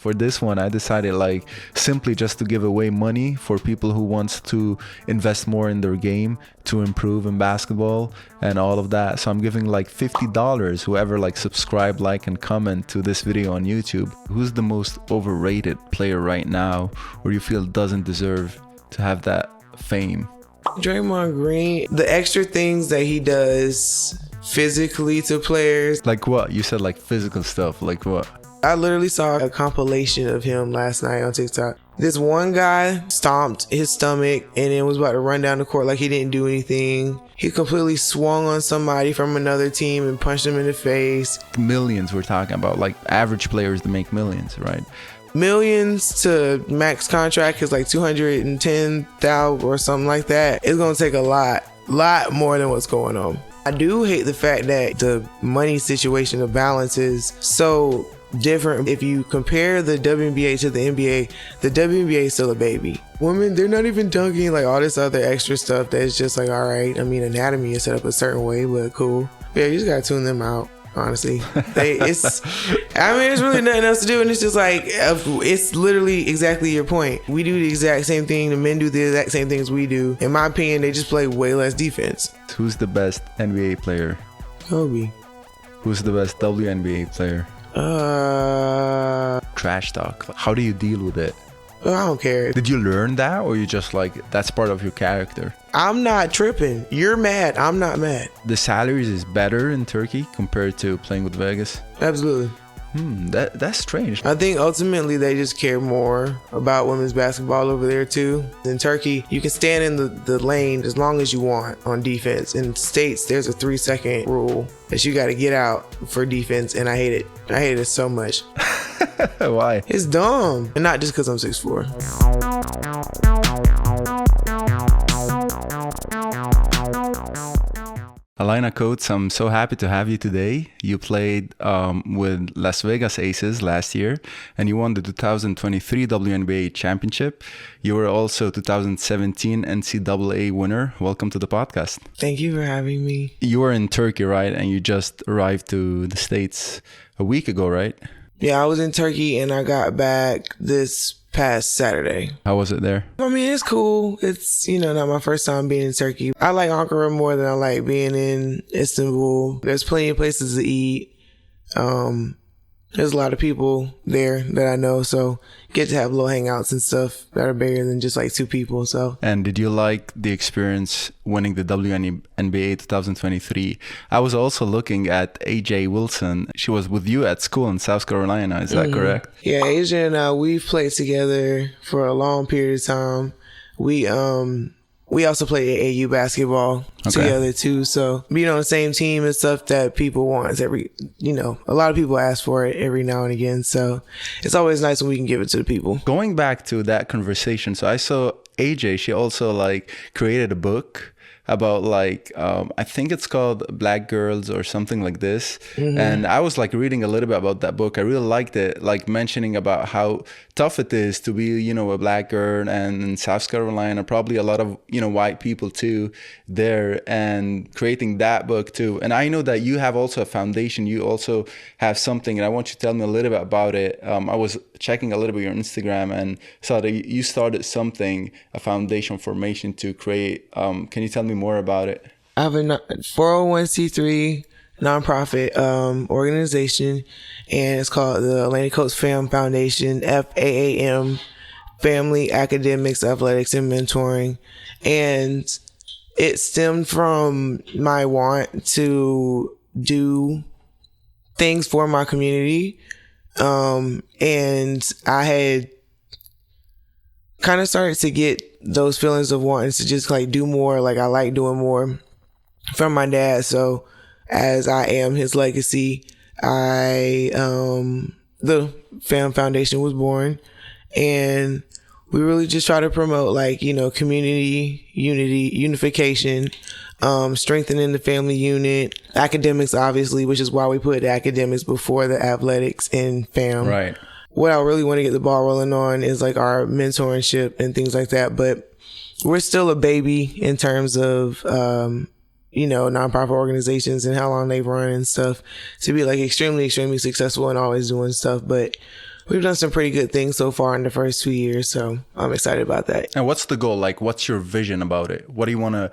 for this one, I decided like simply just to give away money for people who wants to invest more in their game to improve in basketball and all of that. So I'm giving like $50 whoever like subscribe, like, and comment to this video on YouTube. Who's the most overrated player right now, or you feel doesn't deserve to have that fame? Draymond Green, the extra things that he does physically to players. Like what? You said like physical stuff. Like what? I literally saw a compilation of him last night on TikTok. This one guy stomped his stomach and then was about to run down the court like he didn't do anything. He completely swung on somebody from another team and punched him in the face. Millions we're talking about, like average players that make millions, right? Millions to max contract is like 210,000 or something like that. It's gonna take a lot more than what's going on. I do hate the fact that the money situation, the balance is so different. If you compare the WNBA to the NBA, the WNBA is still a baby. Women, they're not even dunking, like all this other extra stuff that's just like, all right, I mean, anatomy is set up a certain way, but cool. Yeah, you just gotta tune them out. Honestly, it's really nothing else to do, and it's just like, it's literally exactly your point. We do the exact same thing. The men do the exact same things we do. In my opinion, they just play way less defense. Who's the best NBA player? Kobe. Who's the best WNBA player? Trash talk. How do you deal with it? I don't care. Did you learn that, or you just like, that's part of your character? I'm not tripping. You're mad. I'm not mad. The salaries is better in Turkey compared to playing with Vegas? Absolutely. That's strange. I think ultimately they just care more about women's basketball over there too. In Turkey, you can stand in the lane as long as you want on defense. In States, there's a 3-second rule that you got to get out for defense, and I hate it. I hate it so much. Why? It's dumb. And not just because I'm 6'4". Alaina Coates, I'm so happy to have you today. You played with Las Vegas Aces last year, and you won the 2023 WNBA championship. You were also 2017 NCAA winner. Welcome to the podcast. Thank you for having me. You were in Turkey, right? And you just arrived to the States a week ago, right? Yeah, I was in Turkey and I got back this past Saturday. How was it there? I mean, it's cool. It's, not my first time being in Turkey. I like Ankara more than I like being in Istanbul. There's plenty of places to eat. There's a lot of people there that I know, so get to have little hangouts and stuff that are bigger than just like two people. So. And did you like the experience winning the WNBA 2023? I was also looking at AJ Wilson. She was with you at school in South Carolina. Is that correct? Yeah, AJ and I, we've played together for a long period of time. We also play AAU basketball together too. So being on the same team is stuff that people want. A lot of people ask for it every now and again. So it's always nice when we can give it to the people. Going back to that conversation, so I saw AJ, she also like created a book about like, I think it's called Black Girls or something like this. Mm-hmm. And I was like reading a little bit about that book. I really liked it, like mentioning about how tough it is to be, a black girl, and in South Carolina, probably a lot of, white people too there, and creating that book too. And I know that you have also a foundation. You also have something, and I want you to tell me a little bit about it. I was checking a little bit your Instagram and saw that you started something, a foundation formation to create. Can you tell me more about it? I have a 401c3 nonprofit organization, and it's called the Alaina Coates Fam Foundation, FAAM, Family, Academics, Athletics, and Mentoring. And it stemmed from my want to do things for my community. And I had kind of started to get those feelings of wanting to just like do more. Like I like doing more from my dad. So as I am his legacy, the Fam Foundation was born, and we really just try to promote community unity, unification, strengthening the family unit, academics, obviously, which is why we put the academics before the athletics and fam. Right. What I really want to get the ball rolling on is like our mentorship and things like that. But we're still a baby in terms of, nonprofit organizations and how long they've run and stuff, to be like extremely, extremely successful and always doing stuff. But we've done some pretty good things so far in the first 2 years. So I'm excited about that. And what's the goal? Like, what's your vision about it? What do you want to,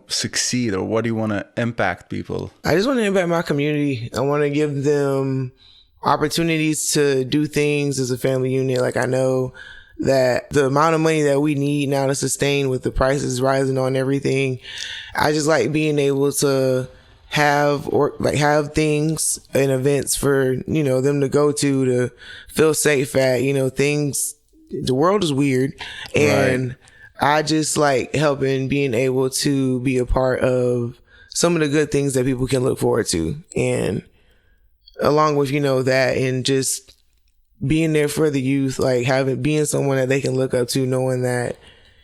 succeed, or what do you want to impact people? I just want to impact my community. I want to give them opportunities to do things as a family unit. Like, I know that the amount of money that we need now to sustain with the prices rising on everything, I just like being able to have things and events for, them to go to feel safe at, things. The world is weird, and right. I just like helping, being able to be a part of some of the good things that people can look forward to. And along with, that, and just being there for the youth, like being someone that they can look up to, knowing that,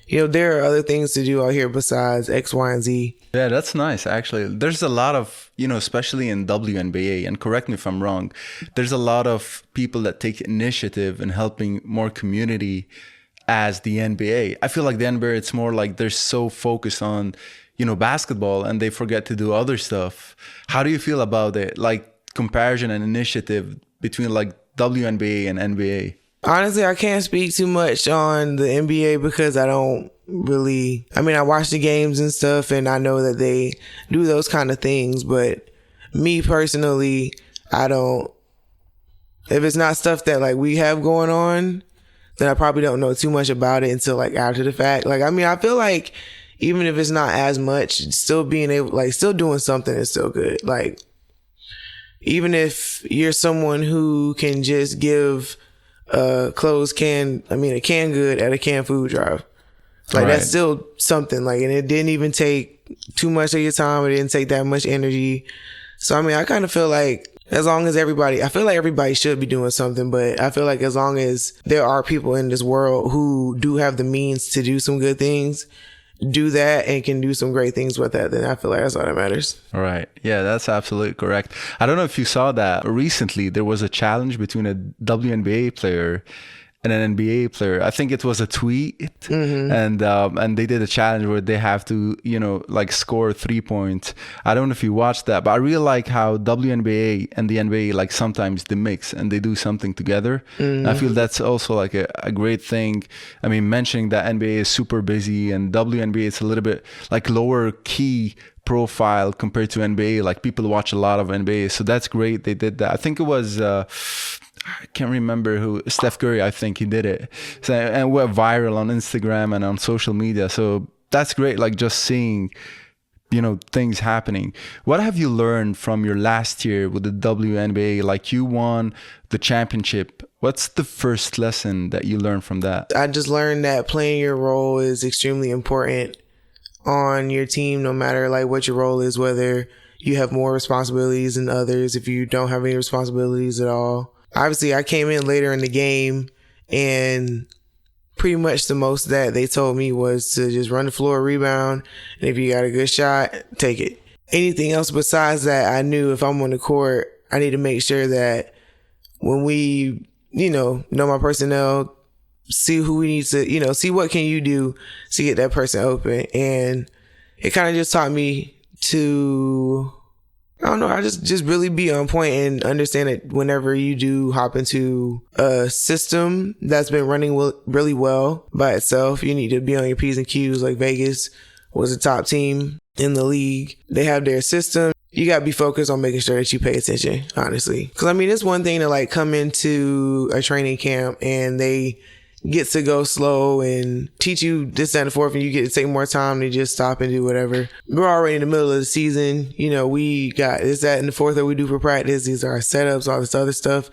there are other things to do out here besides X, Y, and Z. Yeah, that's nice. Actually, there's a lot of, especially in WNBA, and correct me if I'm wrong, there's a lot of people that take initiative in helping more community as the NBA. I feel like the NBA, it's more like they're so focused on, basketball, and they forget to do other stuff. How do you feel about it? Like, comparison and initiative between like WNBA and NBA? Honestly, I can't speak too much on the NBA because I don't really, I watch the games and stuff, and I know that they do those kind of things, but me personally, I don't, if it's not stuff that like we have going on, then I probably don't know too much about it until like after the fact. Like, I feel like even if it's not as much, still being able, like, still doing something is still good. Like, even if you're someone who can just give a canned good at a canned food drive, like, right. That's still something. Like, and it didn't even take too much of your time. It didn't take that much energy. So, I kind of feel like as long as I feel like everybody should be doing something, but I feel like as long as there are people in this world who do have the means to do some good things, do that, and can do some great things with that, then I feel like that's all that matters. All right. Yeah, that's absolutely correct. I don't know if you saw that recently, there was a challenge between a WNBA player and an NBA player. I think it was a tweet, mm-hmm. and they did a challenge where they have to, like, score 3 points. I don't know if you watched that, but I really like how WNBA and the NBA, like, sometimes they mix and they do something together. Mm-hmm. I feel that's also like a great thing. Mentioning that NBA is super busy and WNBA is a little bit like lower key profile compared to NBA. Like, people watch a lot of NBA, so that's great. They did that. I think it was I can't remember who, Steph Curry, I think he did it. So, and went viral on Instagram and on social media. So that's great, like, just seeing, things happening. What have you learned from your last year with the WNBA? Like, you won the championship. What's the first lesson that you learned from that? I just learned that playing your role is extremely important on your team, no matter like what your role is, whether you have more responsibilities than others, if you don't have any responsibilities at all. Obviously, I came in later in the game, and pretty much the most that they told me was to just run the floor, rebound, and if you got a good shot, take it. Anything else besides that, I knew if I'm on the court, I need to make sure that when we, know my personnel, see who we need to, see what can you do to get that person open. And it kind of just taught me to, I don't know, I just really be on point and understand that whenever you do hop into a system that's been running really well by itself, you need to be on your P's and Q's. Like, Vegas was a top team in the league. They have their system. You got to be focused on making sure that you pay attention, honestly. Because, it's one thing to, like, come into a training camp and they get to go slow and teach you this, that, and the fourth, and you get to take more time to just stop and do whatever. We're already in the middle of the season. We got this, that, and the fourth that we do for practice. These are our setups, all this other stuff.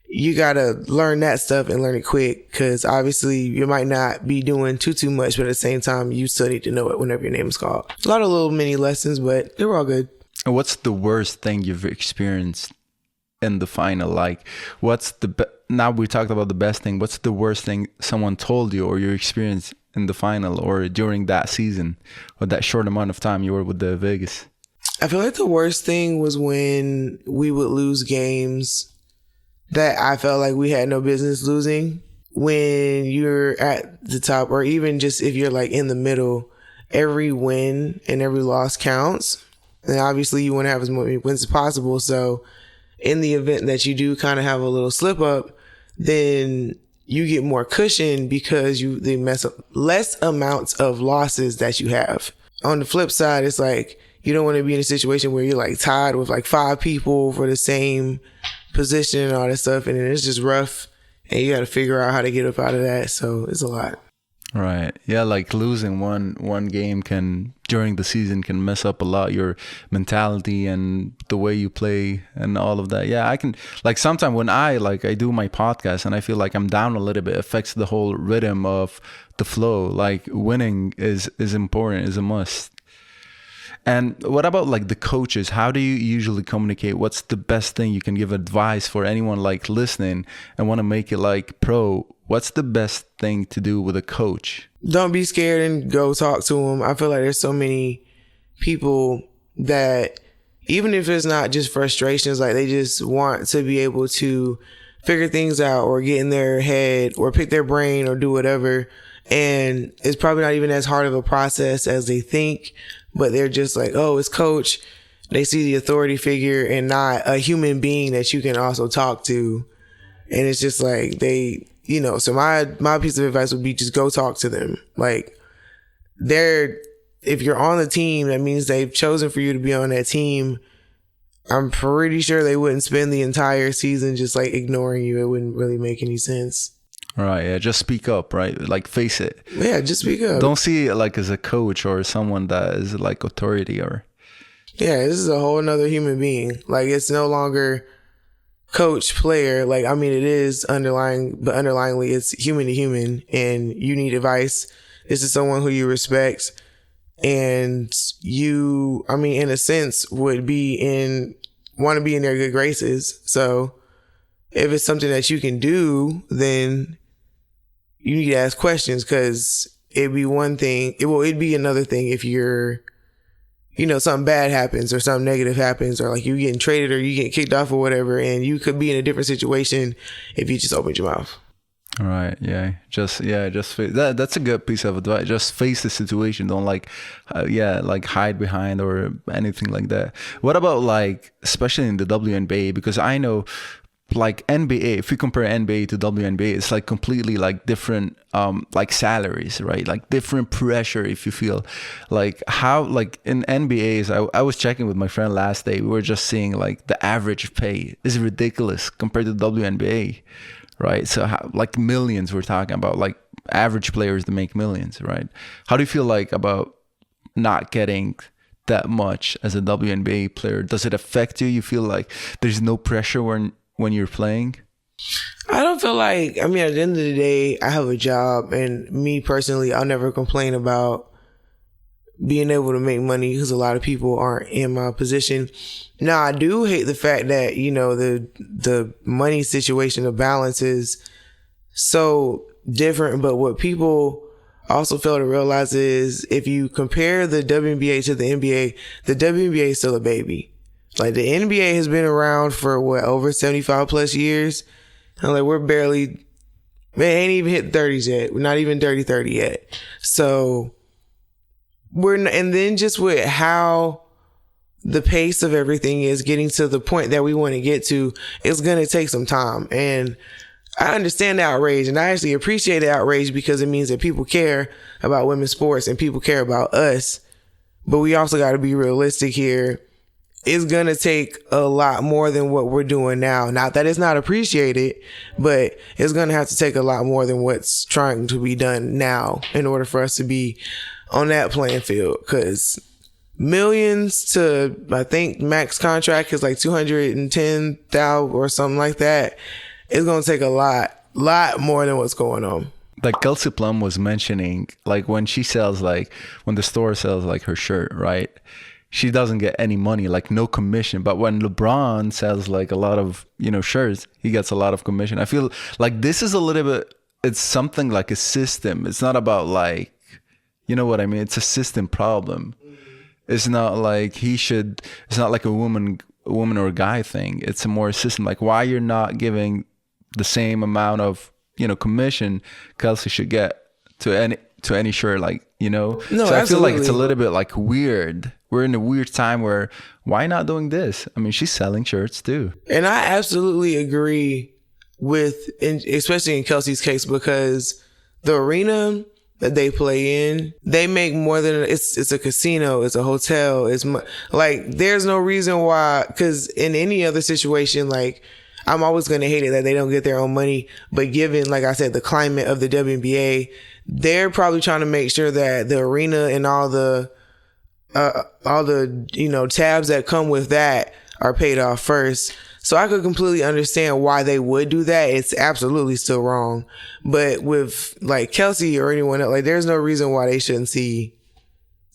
You got to learn that stuff and learn it quick, because obviously you might not be doing too much, but at the same time, you still need to know it whenever your name is called. A lot of little mini lessons, but they were all good. And what's the worst thing you've experienced in the final? Like, what's now we talked about the best thing. What's the worst thing someone told you or your experience in the final or during that season or that short amount of time you were with the Vegas? I feel like the worst thing was when we would lose games that I felt like we had no business losing. When you're at the top, or even just if you're like in the middle, every win and every loss counts. And obviously you want to have as many wins as possible. So in the event that you do kind of have a little slip up, then you get more cushion because they mess up less amounts of losses that you have. On the flip side, it's like you don't want to be in a situation where you're like tied with like 5 people for the same position and all that stuff, and then it's just rough, and you got to figure out how to get up out of that. So it's a lot. Right. Yeah, like losing one game can during the season can mess up a lot your mentality and the way you play and all of that. Yeah, I can like sometimes when I do my podcast and I feel like I'm down a little bit, it affects the whole rhythm of the flow. Like winning is important, is a must. And what about like the coaches? How do you usually communicate? What's the best thing you can give advice for anyone like listening and want to make it like pro? What's the best thing to do with a coach? Don't be scared and go talk to them. I feel like there's so many people that even if it's not just frustrations, like they just want to be able to figure things out or get in their head or pick their brain or do whatever. And it's probably not even as hard of a process as they think, but they're just like, oh, it's coach. They see the authority figure and not a human being that you can also talk to. And it's just like so my piece of advice would be just go talk to them. Like if you're on the team, that means they've chosen for you to be on that team. I'm pretty sure they wouldn't spend the entire season just like ignoring you. It wouldn't really make any sense. Right. Yeah. Just speak up. Right. Like face it. Yeah. Just speak up. Don't see it like as a coach or someone that is like authority or. Yeah. This is a whole nother human being. Like it's no longer coach player. Like, I mean, it is but underlyingly it's human to human, and you need advice. This is someone who you respect, and you, I mean, in a sense want to be in their good graces. So if it's something that you can do, then you need to ask questions, because it'd be another thing if you're, something bad happens or something negative happens, or like you getting traded or you get kicked off or whatever, and you could be in a different situation if you just opened your mouth. All right. Yeah. Just face that. That's a good piece of advice. Just face the situation. Don't hide behind or anything like that. What about like, especially in the WNBA, because I know like NBA, if you compare NBA to WNBA, it's like completely like different like salaries, right? Like different pressure. If you feel like how like in NBA's, I was checking with my friend last day, we were just seeing like the average pay is ridiculous compared to WNBA, right? So like millions, we're talking about like average players that make millions, right? How do you feel like about not getting that much as a WNBA player? Does it affect you? You feel like there's no pressure when you're playing? I don't feel like, I mean, at the end of the day, I have a job, and me personally, I'll never complain about being able to make money because a lot of people aren't in my position. Now, I do hate the fact that, the money situation, the balance is so different. But what people also fail to realize is if you compare the WNBA to the NBA, the WNBA is still a baby. Like the NBA has been around for over 75 plus years. And like we ain't even hit 30s yet. We're not even 30 yet. So and then just with how the pace of everything is getting to the point that we want to get to, it's going to take some time. And I understand the outrage, and I actually appreciate the outrage because it means that people care about women's sports and people care about us. But we also got to be realistic here. It's going to take a lot more than what we're doing now. Not that it's not appreciated, but it's going to have to take a lot more than what's trying to be done now in order for us to be on that playing field. Because millions to, I think, max contract is like 210,000 or something like that. It's going to take a lot more than what's going on. Like Kelsey Plum was mentioning, like when the store sells like her shirt, right? She doesn't get any money, like no commission. But when LeBron sells like a lot of, shirts, he gets a lot of commission. I feel like this is a little bit, it's something like a system. It's not about like, you know what I mean? It's a system problem. It's not like it's not like a woman or a guy thing. It's a more system. Like why you're not giving the same amount of, commission Kelsey should get to any shirt, like, No, so I feel like it's a little bit like weird. We're in a weird time where why not doing this? I mean, she's selling shirts too. And I absolutely agree especially in Kelsey's case, because the arena that they play in, they make more than it's a casino, it's a hotel, like there's no reason why, because in any other situation, like I'm always going to hate it that they don't get their own money, but given, like I said, the climate of the WNBA, they're probably trying to make sure that the arena and all the tabs that come with that are paid off first. So I could completely understand why they would do that. It's absolutely still wrong. But with like Kelsey or anyone else, like there's no reason why they shouldn't see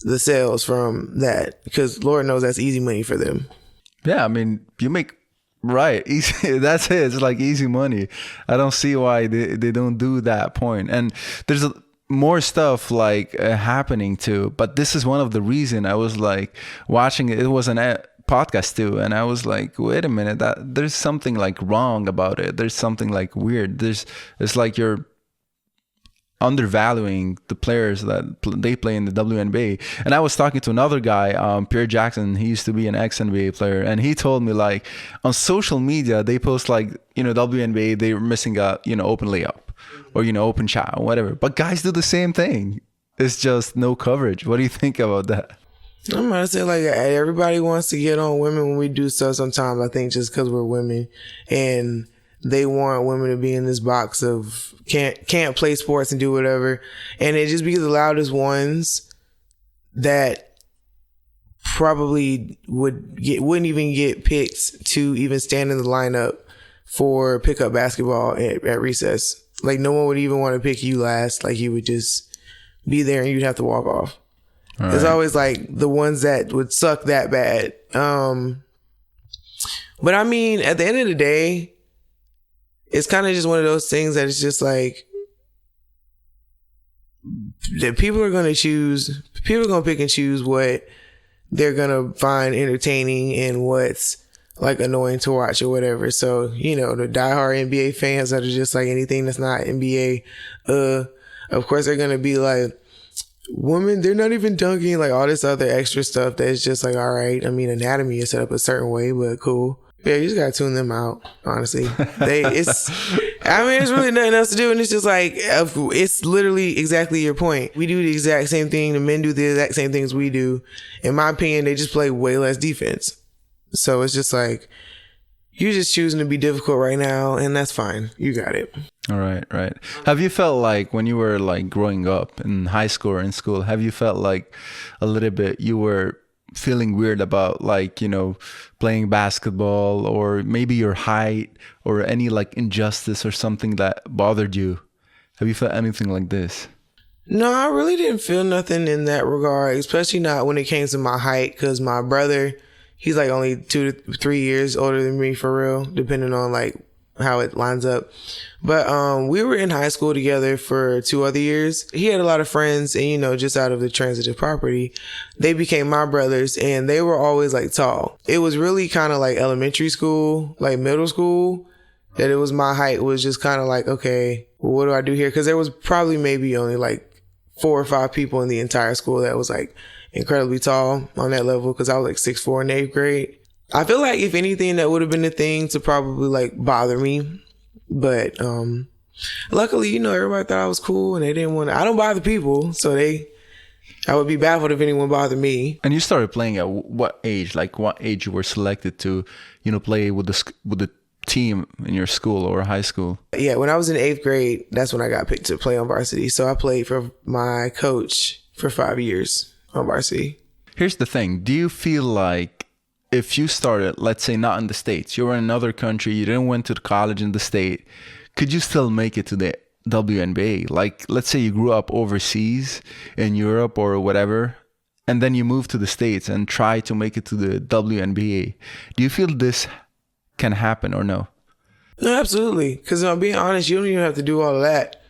the sales from that, because Lord knows that's easy money for them. Yeah, I mean, you make easy. That's it. It's like easy money. I don't see why they don't do that point. And there's more stuff like happening too. But this is one of the reason I was like watching it. It was an podcast too, and I was like, wait a minute, that there's something like wrong about it. There's something like weird. It's like you're undervaluing the players that they play in the WNBA. And I was talking to another guy, Pierre Jackson. He used to be an ex-NBA player, and he told me like on social media they post like, WNBA, they're missing a open layup or open shot or whatever, but guys do the same thing. It's just no coverage. What do you think about that? I'm gonna say like everybody wants to get on women when we do stuff sometimes, I think, just because we're women and they want women to be in this box of can't play sports and do whatever. And it just be the loudest ones that probably wouldn't even get picked to even stand in the lineup for pickup basketball at recess. Like no one would even want to pick you last. Like you would just be there and you'd have to walk off. All It's right. always like the ones that would suck that bad. But I mean, at the end of the day, it's kind of just one of those things that it's just like that people are going to pick and choose what they're going to find entertaining and what's like annoying to watch or whatever. So, the diehard NBA fans that are just like anything that's not NBA, of course they're going to be like, women, they're not even dunking, like all this other extra stuff that's just like, all right. I mean, anatomy is set up a certain way, but cool. Yeah, you just gotta tune them out, honestly. It's really nothing else to do, and it's just like, it's literally exactly your point. We do the exact same thing. The men do the exact same things we do. In my opinion, they just play way less defense. So it's just like, you're just choosing to be difficult right now, and that's fine. You got it. All right. Have you felt like when you were like growing up in high school or in school, have you felt like a little bit you were feeling weird about like, playing basketball, or maybe your height or any like injustice or something that bothered you? Have you felt anything like this? No, I really didn't feel nothing in that regard, especially not when it came to my height, because my brother, he's like only 2 to 3 years older than me for real, depending on like how it lines up. But we were in high school together for 2 other years. He had a lot of friends, and just out of the transitive property, they became my brothers, and they were always like tall. It was really kind of like elementary school, like middle school, that it was my height was just kind of like, okay, well, what do I do here? Because there was probably maybe only like 4 or 5 people in the entire school that was like incredibly tall on that level, because I was like 6'4" in 8th grade. I feel like if anything, that would have been the thing to probably like bother me. But luckily, everybody thought I was cool, and they didn't want to. I don't bother people, so I would be baffled if anyone bothered me. And you started playing at what age? Like what age you were selected to, play with the team in your school or high school? Yeah, when I was in 8th grade, that's when I got picked to play on varsity. So I played for my coach for 5 years on varsity. Here's the thing. Do you feel like if you started, let's say not in the States, you were in another country, you didn't went to college in the state, could you still make it to the WNBA? Like, let's say you grew up overseas in Europe or whatever, and then you moved to the States and try to make it to the WNBA. Do you feel this can happen or no? No, absolutely. Because I'm being honest, you don't even have to do all of that.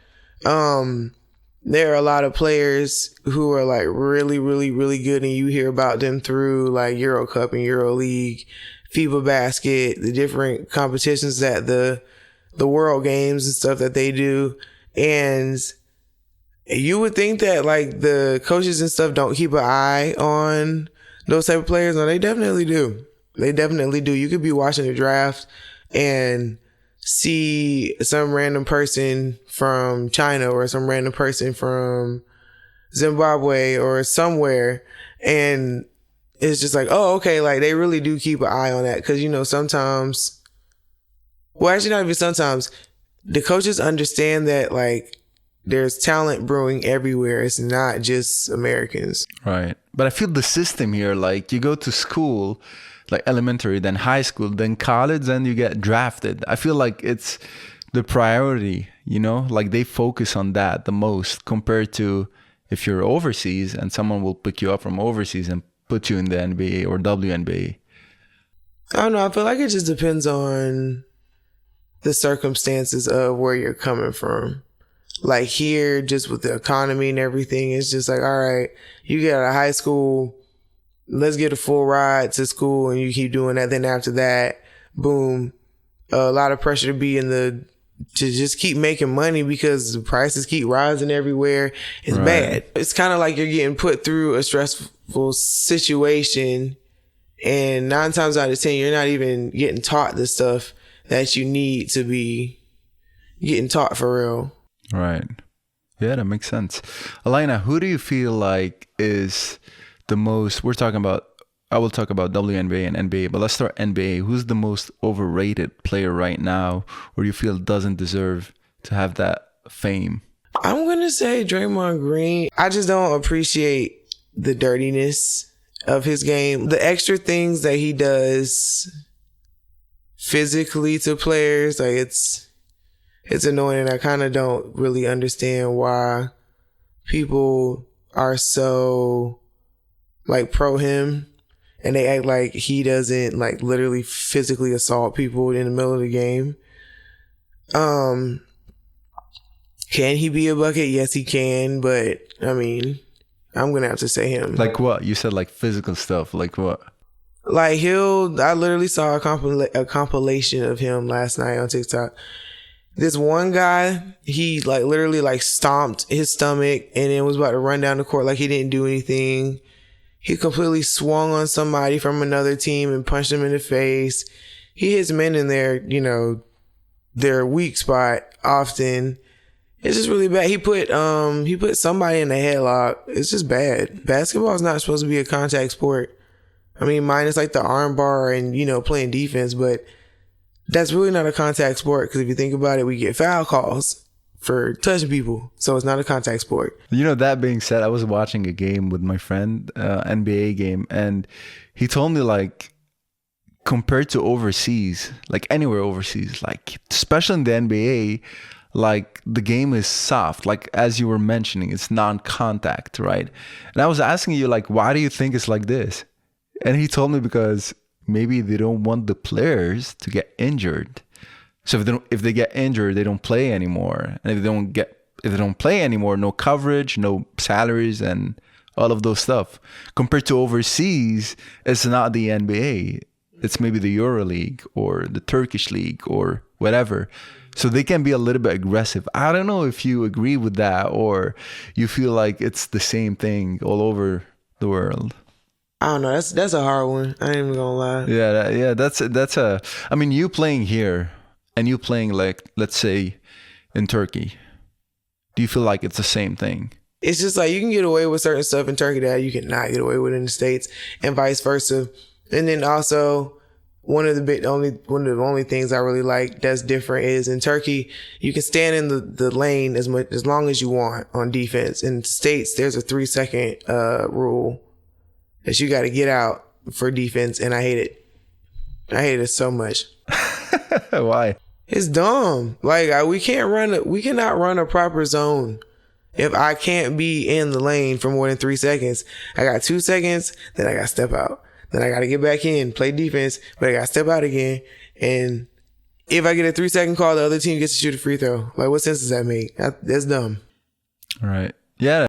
There are a lot of players who are like really, really, really good, and you hear about them through like Euro Cup and Euro League, FIBA Basket, the different competitions that the World Games and stuff that they do. And you would think that like the coaches and stuff don't keep an eye on those type of players. No, they definitely do. They definitely do. You could be watching the draft and see some random person from China or some random person from Zimbabwe or somewhere, and it's just like, oh, okay, like they really do keep an eye on that. Because, you know, sometimes, well, actually not even sometimes, the coaches understand that, like, there's talent brewing everywhere. It's not just Americans. Right. But I feel the system here, like you go to school, like elementary, then high school, then college, then you get drafted. I feel like it's the priority, you know, like they focus on that the most compared to if you're overseas and someone will pick you up from overseas and put you in the NBA or WNBA. I don't know. I feel like it just depends on the circumstances of where you're coming from. Like here, just with the economy and everything, it's just like, all right, you get out of high school, let's get a full ride to school, and you keep doing that. Then after that, boom, a lot of pressure to just keep making money because the prices keep rising everywhere. It's bad. It's kind of like you're getting put through a stressful situation, and 9 times out of 10, you're not even getting taught the stuff that you need to be getting taught for real. Right. Yeah, that makes sense. Alaina, who do you feel like is the most, I will talk about WNBA and NBA, but let's start NBA. Who's the most overrated player right now, or you feel doesn't deserve to have that fame? I'm going to say Draymond Green. I just don't appreciate the dirtiness of his game. The extra things that he does physically to players, like it's annoying, and I kind of don't really understand why people are so like pro him, and they act like he doesn't like literally physically assault people in the middle of the game. Can he be a bucket? Yes, he can, but I mean, I'm gonna have to say him. Like what? You said like physical stuff. Like what? Like I literally saw a compilation of him last night on TikTok. This one guy, he like literally like stomped his stomach and then was about to run down the court like he didn't do anything. He completely swung on somebody from another team and punched him in the face. He hits men in their weak spot often. It's just really bad. He put somebody in a headlock. It's just bad. Basketball is not supposed to be a contact sport. I mean, minus like the arm bar and, you know, playing defense, but that's really not a contact sport, because if you think about it, we get foul calls for touching people. So it's not a contact sport. You know, that being said, I was watching a game with my friend, NBA game, and he told me like compared to overseas, like anywhere overseas, like especially in the NBA, like the game is soft. Like as you were mentioning, it's non-contact, right? And I was asking you like, why do you think it's like this? And he told me because maybe they don't want the players to get injured. So if they get injured, they don't play anymore. And if they don't play anymore, no coverage, no salaries, and all of those stuff. Compared to overseas, it's not the NBA. It's maybe the EuroLeague or the Turkish League or whatever. So they can be a little bit aggressive. I don't know if you agree with that or you feel like it's the same thing all over the world. I don't know. That's a hard one. I ain't even gonna lie. Yeah. That's a. I mean, you playing here and you playing like, let's say, in Turkey. Do you feel like it's the same thing? It's just like you can get away with certain stuff in Turkey that you cannot get away with in the States, and vice versa. And then also, one of the only things I really like that's different is in Turkey you can stand in the lane as long as you want on defense. In the States, there's a 3-second rule that you got to get out for defense, and I hate it. I hate it so much. Why? It's dumb. Like we cannot run a proper zone if I can't be in the lane for more than 3 seconds. I got 2 seconds, then I got to step out. Then I got to get back in, play defense, but I got to step out again. And if I get a 3-second call, the other team gets to shoot a free throw. Like, what sense does that make? That's dumb. All right. Yeah.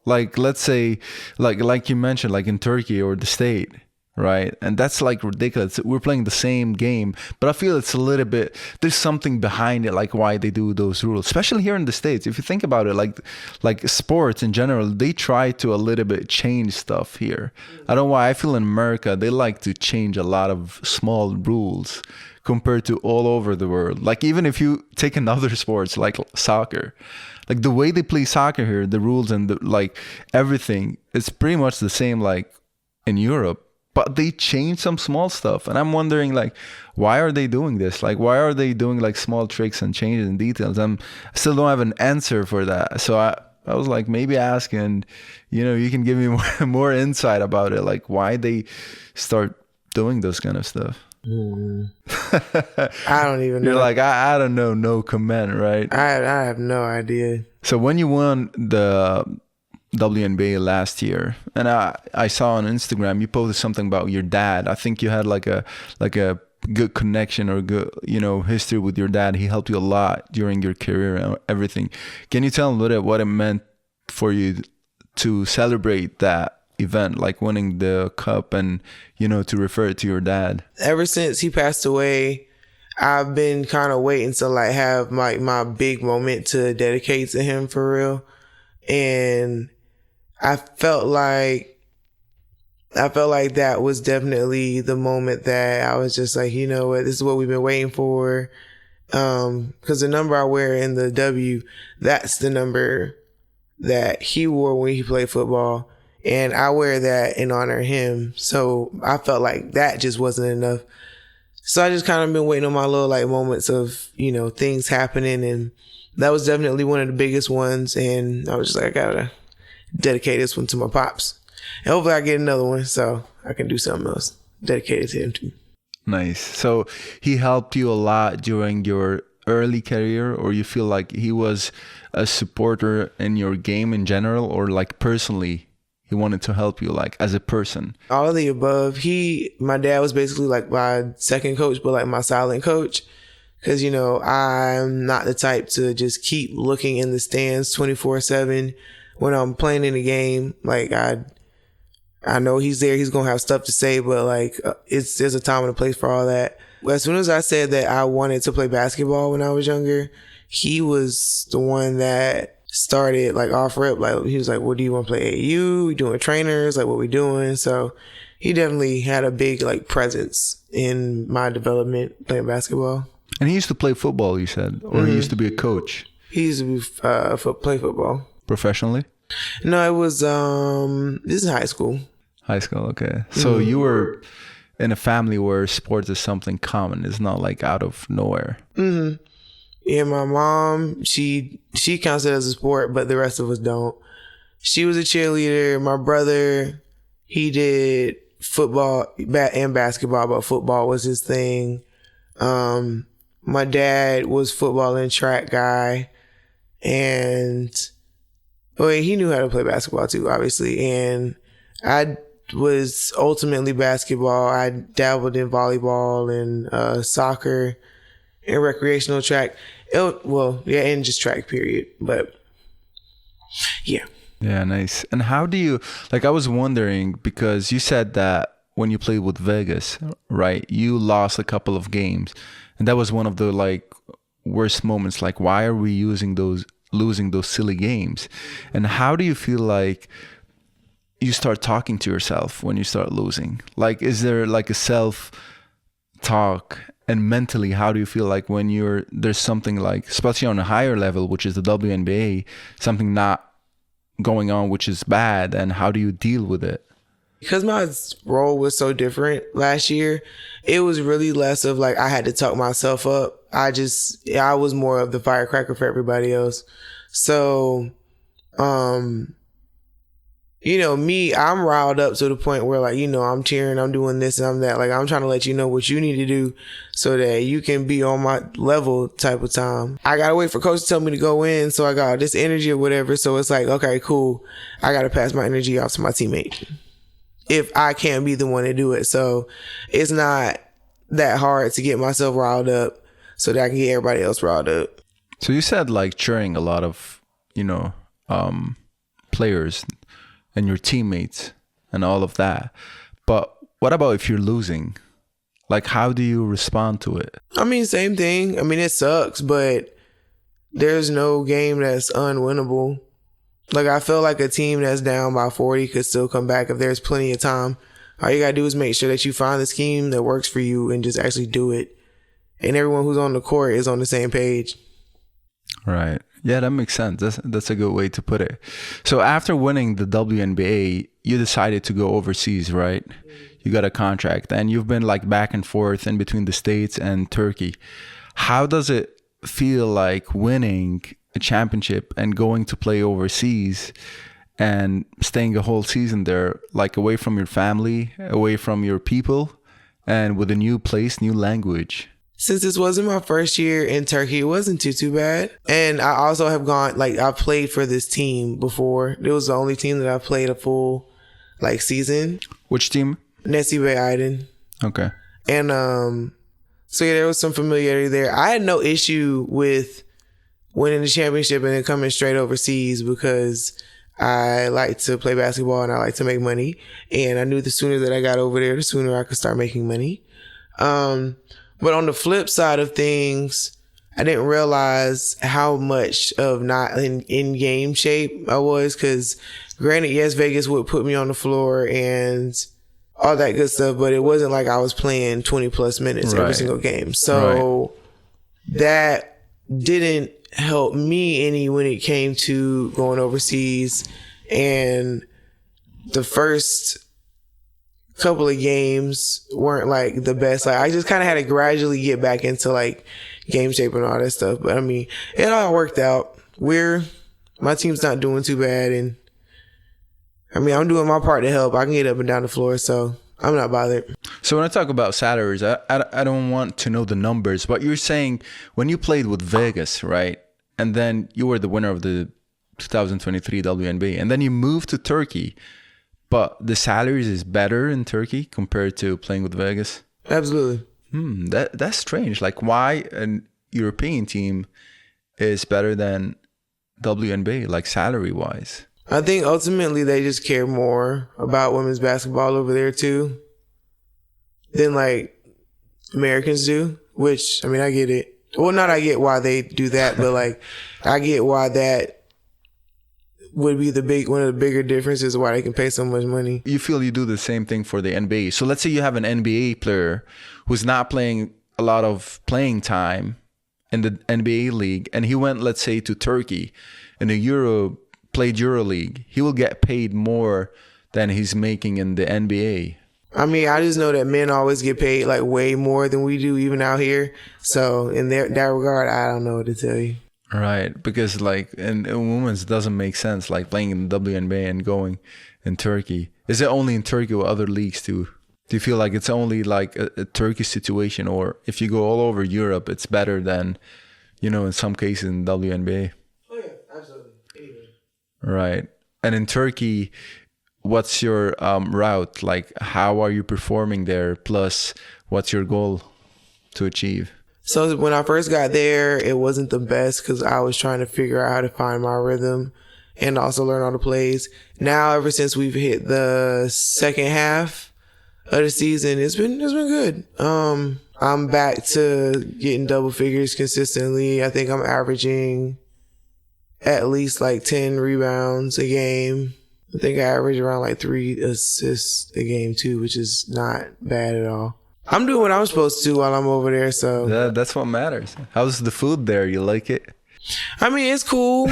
Like let's say like you mentioned, like in Turkey or the state, right? And that's like ridiculous. We're playing the same game, but I feel it's a little bit, there's something behind it, like why they do those rules, especially here in the States. If you think about it, like sports in general, they try to a little bit change stuff here. I don't know why. I feel in America, they like to change a lot of small rules compared to all over the world. Like even if you take another sports like soccer, like the way they play soccer here, the rules and the, like everything, it's pretty much the same like in Europe. But they change some small stuff. And I'm wondering, like, why are they doing this? Like, why are they doing, like, small tricks and changes and details? I still don't have an answer for that. So I was, like, maybe ask and, you know, you can give me more insight about it. Like, why they start doing those kind of stuff. I don't even know. You're like, I don't know. No comment, right? I have no idea. So when you won the WNBA last year, and I saw on Instagram you posted something about your dad. I think you had like a good connection or good, you know, history with your dad. He helped you a lot during your career and everything. Can you tell a little bit what it meant for you to celebrate that event, like winning the cup, and, you know, to refer it to your dad? Ever since he passed away, I've been kind of waiting to like have my big moment to dedicate to him for real. And I felt like that was definitely the moment that I was just like, you know what, this is what we've been waiting for. Cause the number I wear in the W, that's the number that he wore when he played football. And I wear that in honor of him. So I felt like that just wasn't enough. So I just kind of been waiting on my little like moments of, you know, things happening. And that was definitely one of the biggest ones. And I was just like, I gotta dedicate this one to my pops. And hopefully I get another one so I can do something else dedicated to him too. Nice. So he helped you a lot during your early career, or you feel like he was a supporter in your game in general, or like personally he wanted to help you like as a person? All of the above. My dad was basically like my second coach, but like my silent coach. Cause you know, I'm not the type to just keep looking in the stands 24/7 when I'm playing in the game. Like I know he's there, he's gonna have stuff to say, but like there's a time and a place for all that. As soon as I said that I wanted to play basketball when I was younger, he was the one that started like off rip. Like he was like, "What do you want to play AAU? We doing trainers? Like what we doing?" So he definitely had a big like presence in my development playing basketball. And he used to play football, you said, or he used to be a coach? He used to play football. Professionally? No, it was this is high school. High school, okay. So you were in a family where sports is something common. It's not like out of nowhere. Mm-hmm. Yeah, my mom, she counts it as a sport, but the rest of us don't. She was a cheerleader. My brother, he did football and basketball, but football was his thing. My dad was football and track guy, and he knew how to play basketball too, obviously. And I was ultimately basketball. I dabbled in volleyball and soccer and recreational track. And just track, period. But yeah. Yeah, nice. And how do you, like, I was wondering, because you said that when you played with Vegas, right, you lost a couple of games. And that was one of the, like, worst moments. Like, why are we losing those silly games? And how do you feel like you start talking to yourself when you start losing? Like, is there, like, a self-talk? And mentally, how do you feel like when there's something like, especially on a higher level, which is the WNBA, something not going on, which is bad, and how do you deal with it? Because my role was so different last year, it was really less of like I had to talk myself up. I was more of the firecracker for everybody else. So, you know, me, I'm riled up to the point where like, you know, I'm cheering, I'm doing this and I'm that. Like, I'm trying to let you know what you need to do so that you can be on my level type of time. I got to wait for coach to tell me to go in. So I got this energy or whatever. So it's like, okay, cool. I got to pass my energy off to my teammate if I can't be the one to do it. So it's not that hard to get myself riled up so that I can get everybody else riled up. So you said like cheering a lot of, you know, players and your teammates and all of that. But what about if you're losing? Like, how do you respond to it? I mean, same thing. I mean, it sucks, but there's no game that's unwinnable. Like, I feel like a team that's down by 40 could still come back if there's plenty of time. All you got to do is make sure that you find the scheme that works for you and just actually do it. And everyone who's on the court is on the same page. Right. Yeah, that makes sense. That's a good way to put it. So after winning the WNBA, you decided to go overseas, right? You got a contract and you've been like back and forth in between the States and Turkey. How does it feel like winning a championship and going to play overseas and staying a whole season there, like away from your family, away from your people, and with a new place, new language? Since this wasn't my first year in Turkey, it wasn't too bad. And I also have gone, like, I played for this team before. It was the only team that I played a full, like, season. Which team? Nesibe Aydın. Okay. And so yeah, there was some familiarity there. I had no issue with winning the championship and then coming straight overseas because I like to play basketball and I like to make money. And I knew the sooner that I got over there, the sooner I could start making money. But on the flip side of things, I didn't realize how much of not in game shape I was. Because granted, yes, Vegas would put me on the floor and all that good stuff, but it wasn't like I was playing 20 plus minutes every single game. So that didn't help me any when it came to going overseas. And the first couple of games weren't like the best. Like, I just kind of had to gradually get back into like game shape and all that stuff. But I mean, it all worked out. My team's not doing too bad, and I mean, I'm doing my part to help. I can get up and down the floor, so I'm not bothered. So when I talk about salaries, I don't want to know the numbers, but you're saying when you played with Vegas, right? And then you were the winner of the 2023 WNBA, and then you moved to Turkey, but the salaries is better in Turkey compared to playing with Vegas? Absolutely. That's strange. Like, why an European team is better than WNBA, like salary-wise? I think ultimately they just care more about women's basketball over there too than like Americans do, which, I mean, I get it. Well, not I get why they do that, but like I get why that would be one of the bigger differences why they can pay so much money. You feel you do the same thing for the NBA. So let's say you have an NBA player who's not playing a lot of playing time in the NBA league, and he went, let's say, to Turkey in played EuroLeague. He will get paid more than he's making in the NBA. I mean, I just know that men always get paid like way more than we do, even out here. So in that regard, I don't know what to tell you. Right, because like in women's doesn't make sense, like playing in the WNBA and going in Turkey. Is it only in Turkey or other leagues too? Do you feel like it's only like a Turkish situation, or if you go all over Europe, it's better than, in some cases in WNBA? Oh yeah, absolutely. Anyway. Right. And in Turkey, what's your route? Like, how are you performing there? Plus, what's your goal to achieve? So when I first got there, it wasn't the best because I was trying to figure out how to find my rhythm and also learn all the plays. Now, ever since we've hit the second half of the season, it's been good. I'm back to getting double figures consistently. I think I'm averaging at least like 10 rebounds a game. I think I average around like 3 assists a game too, which is not bad at all. I'm doing what I'm supposed to while I'm over there, so that's what matters. How's the food there? You like it? I mean, it's cool.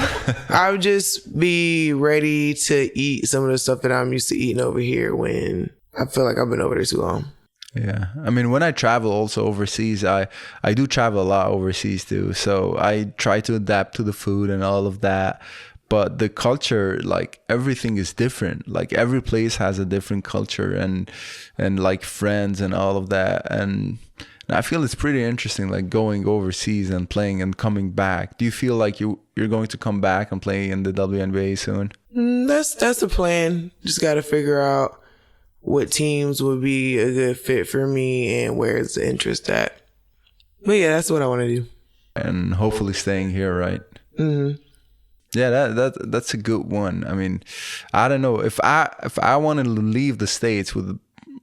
I would just be ready to eat some of the stuff that I'm used to eating over here when I feel like I've been over there too long. Yeah. I mean, when I travel also overseas, I do travel a lot overseas too. So I try to adapt to the food and all of that. But the culture, like everything is different. Like every place has a different culture and like friends and all of that. And I feel it's pretty interesting, like going overseas and playing and coming back. Do you feel like you're going to come back and play in the WNBA soon? That's the plan. Just got to figure out what teams would be a good fit for me and where's the interest at. But yeah, that's what I want to do. And hopefully staying here, right? Mm-hmm. Yeah, that's a good one. I mean, I don't know if I wanted to leave the States with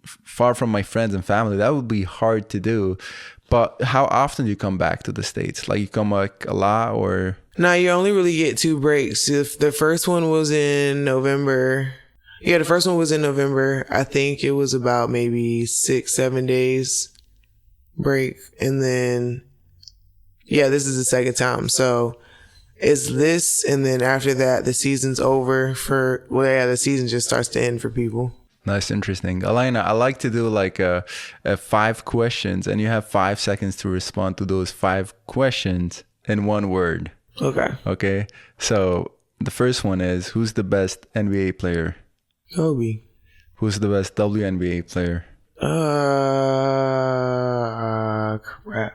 far from my friends and family. That would be hard to do. But how often do you come back to the States? Like you come like a lot or? No, you only really get 2 breaks. If the first one was in November. Yeah, the first one was in November. I think it was about maybe 6-7 days break. And then, yeah, this is the second time. So it's this. And then after that, the season's over the season just starts to end for people. Nice, interesting. Alaina, I like to do like a 5 questions, and you have 5 seconds to respond to those 5 questions in 1 word. Okay. So the first one is, who's the best NBA player? Kobe. Who's the best WNBA player? Crap.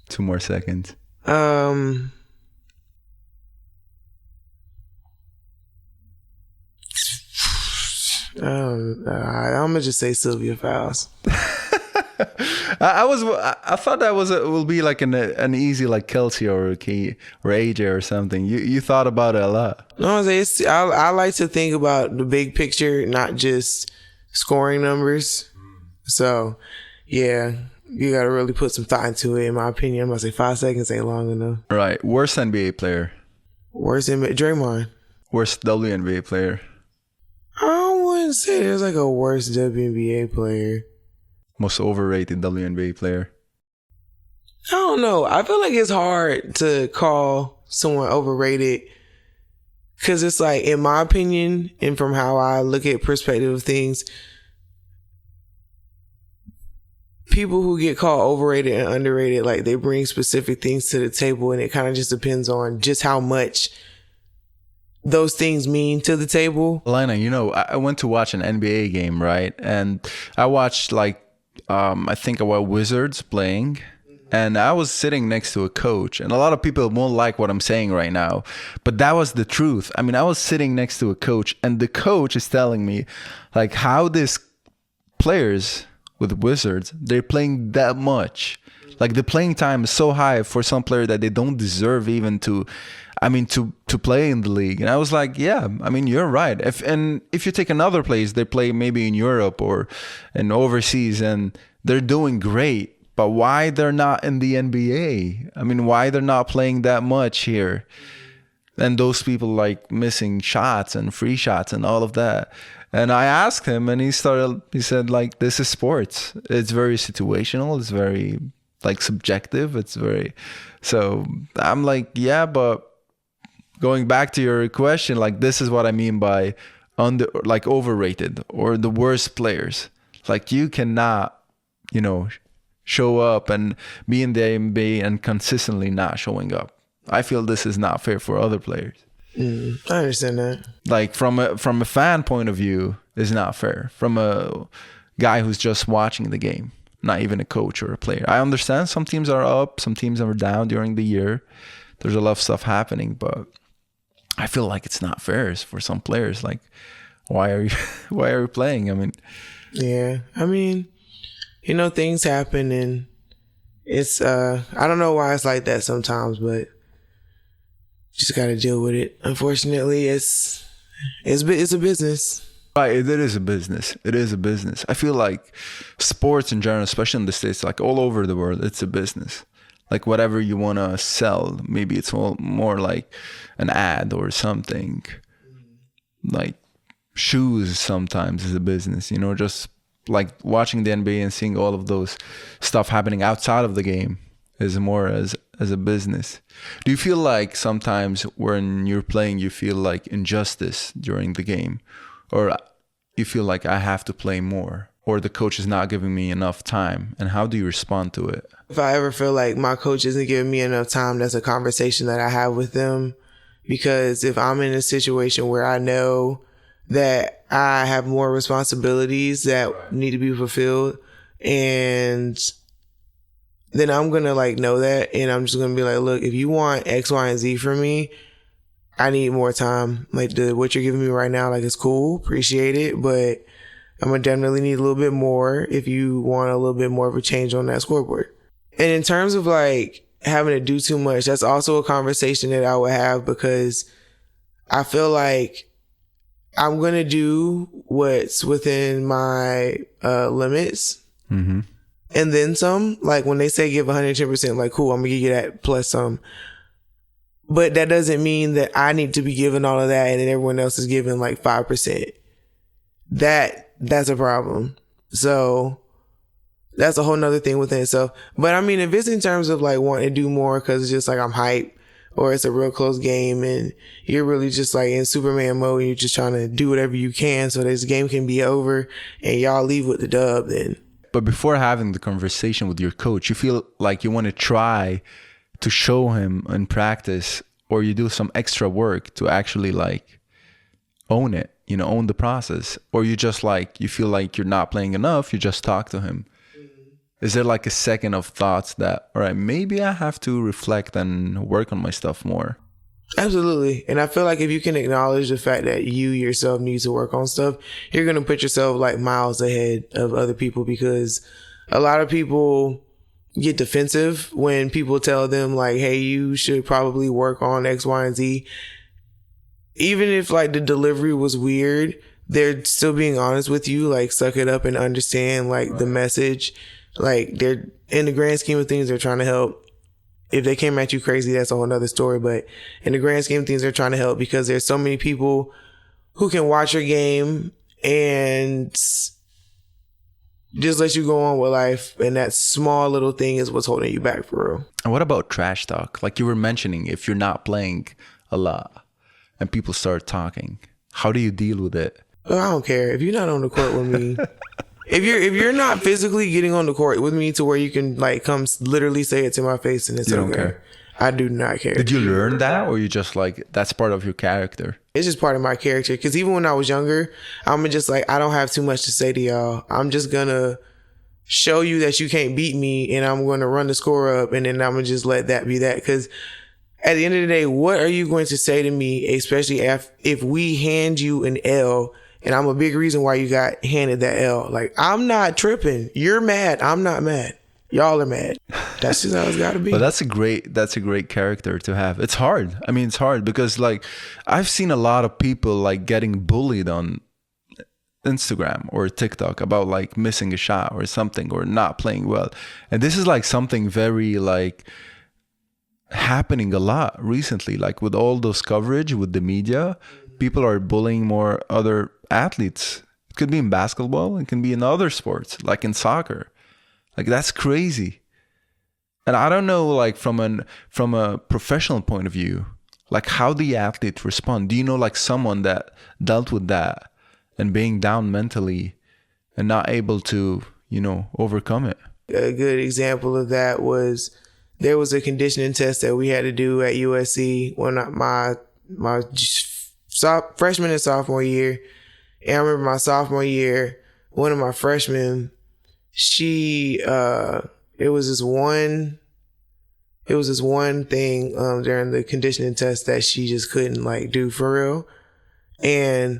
2 more seconds. I'm gonna just say Sylvia Fowles. I thought that will be like an easy like Kelsey or AJ or something. You thought about it a lot. No, I like to think about the big picture, not just scoring numbers. So, yeah, you got to really put some thought into it. In my opinion, I'm gonna say 5 seconds ain't long enough. Right. Worst NBA player. Worst NBA, Draymond. Worst WNBA player. I wouldn't say there's like a worst WNBA player. Most overrated WNBA player. I don't know. I feel like it's hard to call someone overrated because it's like, in my opinion, and from how I look at perspective of things, people who get called overrated and underrated, like they bring specific things to the table, and it kind of just depends on just how much those things mean to the table. Alaina, I went to watch an NBA game, right? And I watched I think about Wizards playing, and I was sitting next to a coach, and a lot of people won't like what I'm saying right now, but that was the truth. I mean, I was sitting next to a coach, and the coach is telling me like how these players with Wizards, they're playing that much. Like the playing time is so high for some player that they don't deserve even to play in the league. And I was like, yeah, I mean, you're right. If you take another place, they play maybe in Europe or in overseas, and they're doing great. But why they're not in the NBA? I mean, why they're not playing that much here? And those people like missing shots and free shots and all of that. And I asked him, and he said like, this is sports. It's very situational. It's very like subjective. So I'm like, yeah, but going back to your question, like this is what I mean by overrated or the worst players. Like you cannot, show up and be in the NBA and consistently not showing up. I feel this is not fair for other players. I understand that. Like from a fan point of view, it's not fair. From a guy who's just watching the game, not even a coach or a player. I understand some teams are up, some teams are down during the year. There's a lot of stuff happening, but I feel like it's not fair for some players. Like, why are you playing? I mean, yeah. I mean, things happen, and it's I don't know why it's like that sometimes, but just got to deal with it. Unfortunately, it's a business. Right, it is a business. It is a business. I feel like sports in general, especially in the States, like all over the world, it's a business. Like whatever you want to sell, maybe it's more like an ad or something. Like shoes sometimes is a business, just like watching the NBA and seeing all of those stuff happening outside of the game is more as a business. Do you feel like sometimes when you're playing, you feel like injustice during the game? Or you feel like I have to play more? Or the coach is not giving me enough time? And how do you respond to it? If I ever feel like my coach isn't giving me enough time, that's a conversation that I have with them. Because if I'm in a situation where I know that I have more responsibilities that need to be fulfilled, and then I'm going to know that, and I'm just going to be like, look, if you want X, Y, and Z from me, I need more time. Like what you're giving me right now, it's cool, appreciate it, but I'm going to definitely need a little bit more if you want a little bit more of a change on that scoreboard. And in terms of having to do too much, that's also a conversation that I would have, because I feel like I'm going to do what's within my limits. Mm-hmm. And then some. Like when they say give 110%, like, cool, I'm going to give you that plus some. But that doesn't mean that I need to be giving all of that and then everyone else is giving like 5%. That's a problem. So that's a whole nother thing within itself. But I mean, if it's in terms of like wanting to do more because it's just like I'm hyped, or it's a real close game and you're really just like in Superman mode and you're just trying to do whatever you can so this game can be over and y'all leave with the dub, then. But before having the conversation with your coach, you feel like you want to try to show him in practice, or you do some extra work to actually like own it, you know, own the process, or you just like, you feel like you're not playing enough, you just talk to him. Is there like a second of thoughts that, all right, maybe I have to reflect and work on my stuff more? Absolutely. And I feel like if you can acknowledge the fact that you yourself need to work on stuff, you're going to put yourself like miles ahead of other people, because a lot of people get defensive when people tell them like, hey, you should probably work on X, Y, and Z. Even if like the delivery was weird, they're still being honest with you, like suck it up and understand like the message. Like they're, in the grand scheme of things, they're trying to help. If they came at you crazy, that's a whole nother story. But in the grand scheme of things, they're trying to help because there's so many people who can watch your game and just let you go on with life. And that small little thing is what's holding you back for real. And what about trash talk? Like you were mentioning, if you're not playing a lot and people start talking, how do you deal with it? Oh, I don't care. If you're not on the court with me, if you're not physically getting on the court with me to where you can like come literally say it to my face and it's You okay. don't care. I do not care. Did you learn that, or you just like, that's part of your character? It's just part of my character. Because even when I was younger, I'm just like, I don't have too much to say to y'all. I'm just going to show you that you can't beat me, and I'm going to run the score up, and then I'm going to just let that be that. Because at the end of the day, what are you going to say to me, especially if we hand you an L, and I'm a big reason why you got handed that L? Like, I'm not tripping. You're mad. I'm not mad. Y'all are mad. That's just how it's got to be. But that's a great character to have. It's hard. I mean, it's hard because like I've seen a lot of people like getting bullied on Instagram or TikTok about like missing a shot or something or not playing well. And this is like something very like happening a lot recently, like with all those coverage with the media, people are bullying more other athletes. It could be in basketball, it can be in other sports, like in soccer. Like that's crazy. And I don't know, like from a professional point of view, like how the athlete respond. Do you know like someone that dealt with that and being down mentally and not able to, you know, overcome it? A good example of that was there was a conditioning test that we had to do at USC when my freshman and sophomore year. And I remember my sophomore year, one of my freshmen, it was this one thing during the conditioning test that she just couldn't like do for real. And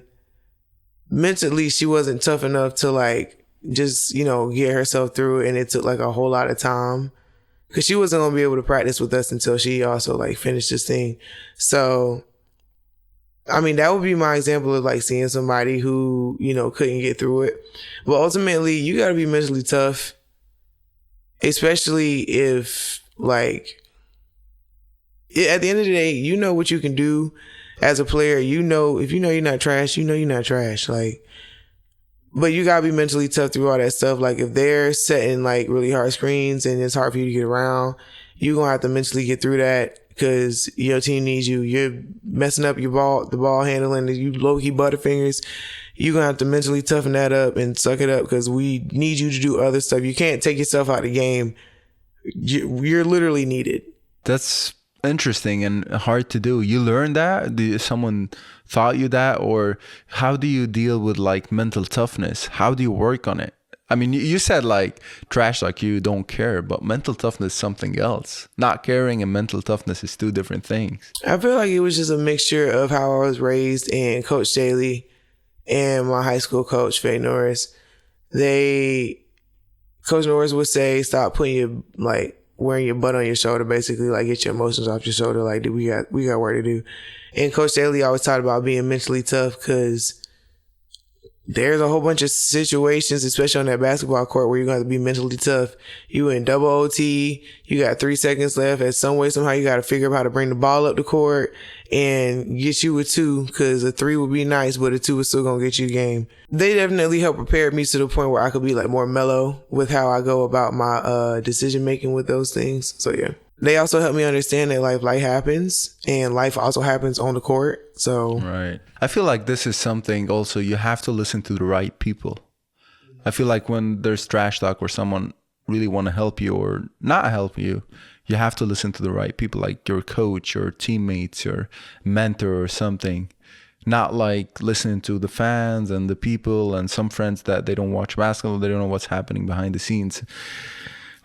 mentally she wasn't tough enough to like just, you know, get herself through it, and it took like a whole lot of time because she wasn't gonna be able to practice with us until she also like finished this thing. So I mean, that would be my example of like seeing somebody who, you know, couldn't get through it. But ultimately, you got to be mentally tough, especially if like at the end of the day, you know what you can do as a player. You know, if you know you're not trash, you know you're not trash. Like, but you got to be mentally tough through all that stuff. Like if they're setting like really hard screens and it's hard for you to get around, you're going to have to mentally get through that. Because your team needs you. You're messing up the ball handling, you low-key butterfingers. You're going to have to mentally toughen that up and suck it up because we need you to do other stuff. You can't take yourself out of the game. You're literally needed. That's interesting and hard to do. You learned that? Did someone taught you that? Or how do you deal with like mental toughness? How do you work on it? I mean, you said like trash, like you don't care, but mental toughness is something else. Not caring and mental toughness is two different things. I feel like it was just a mixture of how I was raised, and Coach Daly and my high school coach, Faye Norris. Coach Norris would say, stop putting your, like, wearing your butt on your shoulder, basically, like get your emotions off your shoulder. Like, dude, we got work to do. And Coach Daly always talked about being mentally tough because there's a whole bunch of situations, especially on that basketball court, where you're going to be mentally tough. You in double OT, you got 3 seconds left. And some way, somehow, you got to figure out how to bring the ball up the court and get you a 2, because a 3 would be nice, but a 2 is still going to get you a game. They definitely helped prepare me to the point where I could be like more mellow with how I go about my decision making with those things. So yeah. They also help me understand that life happens, and life also happens on the court. So right. I feel like this is something also you have to listen to the right people. I feel like when there's trash talk or someone really want to help you or not help you, you have to listen to the right people, like your coach, your teammates, your mentor or something. Not like listening to the fans and the people and some friends that they don't watch basketball, they don't know what's happening behind the scenes.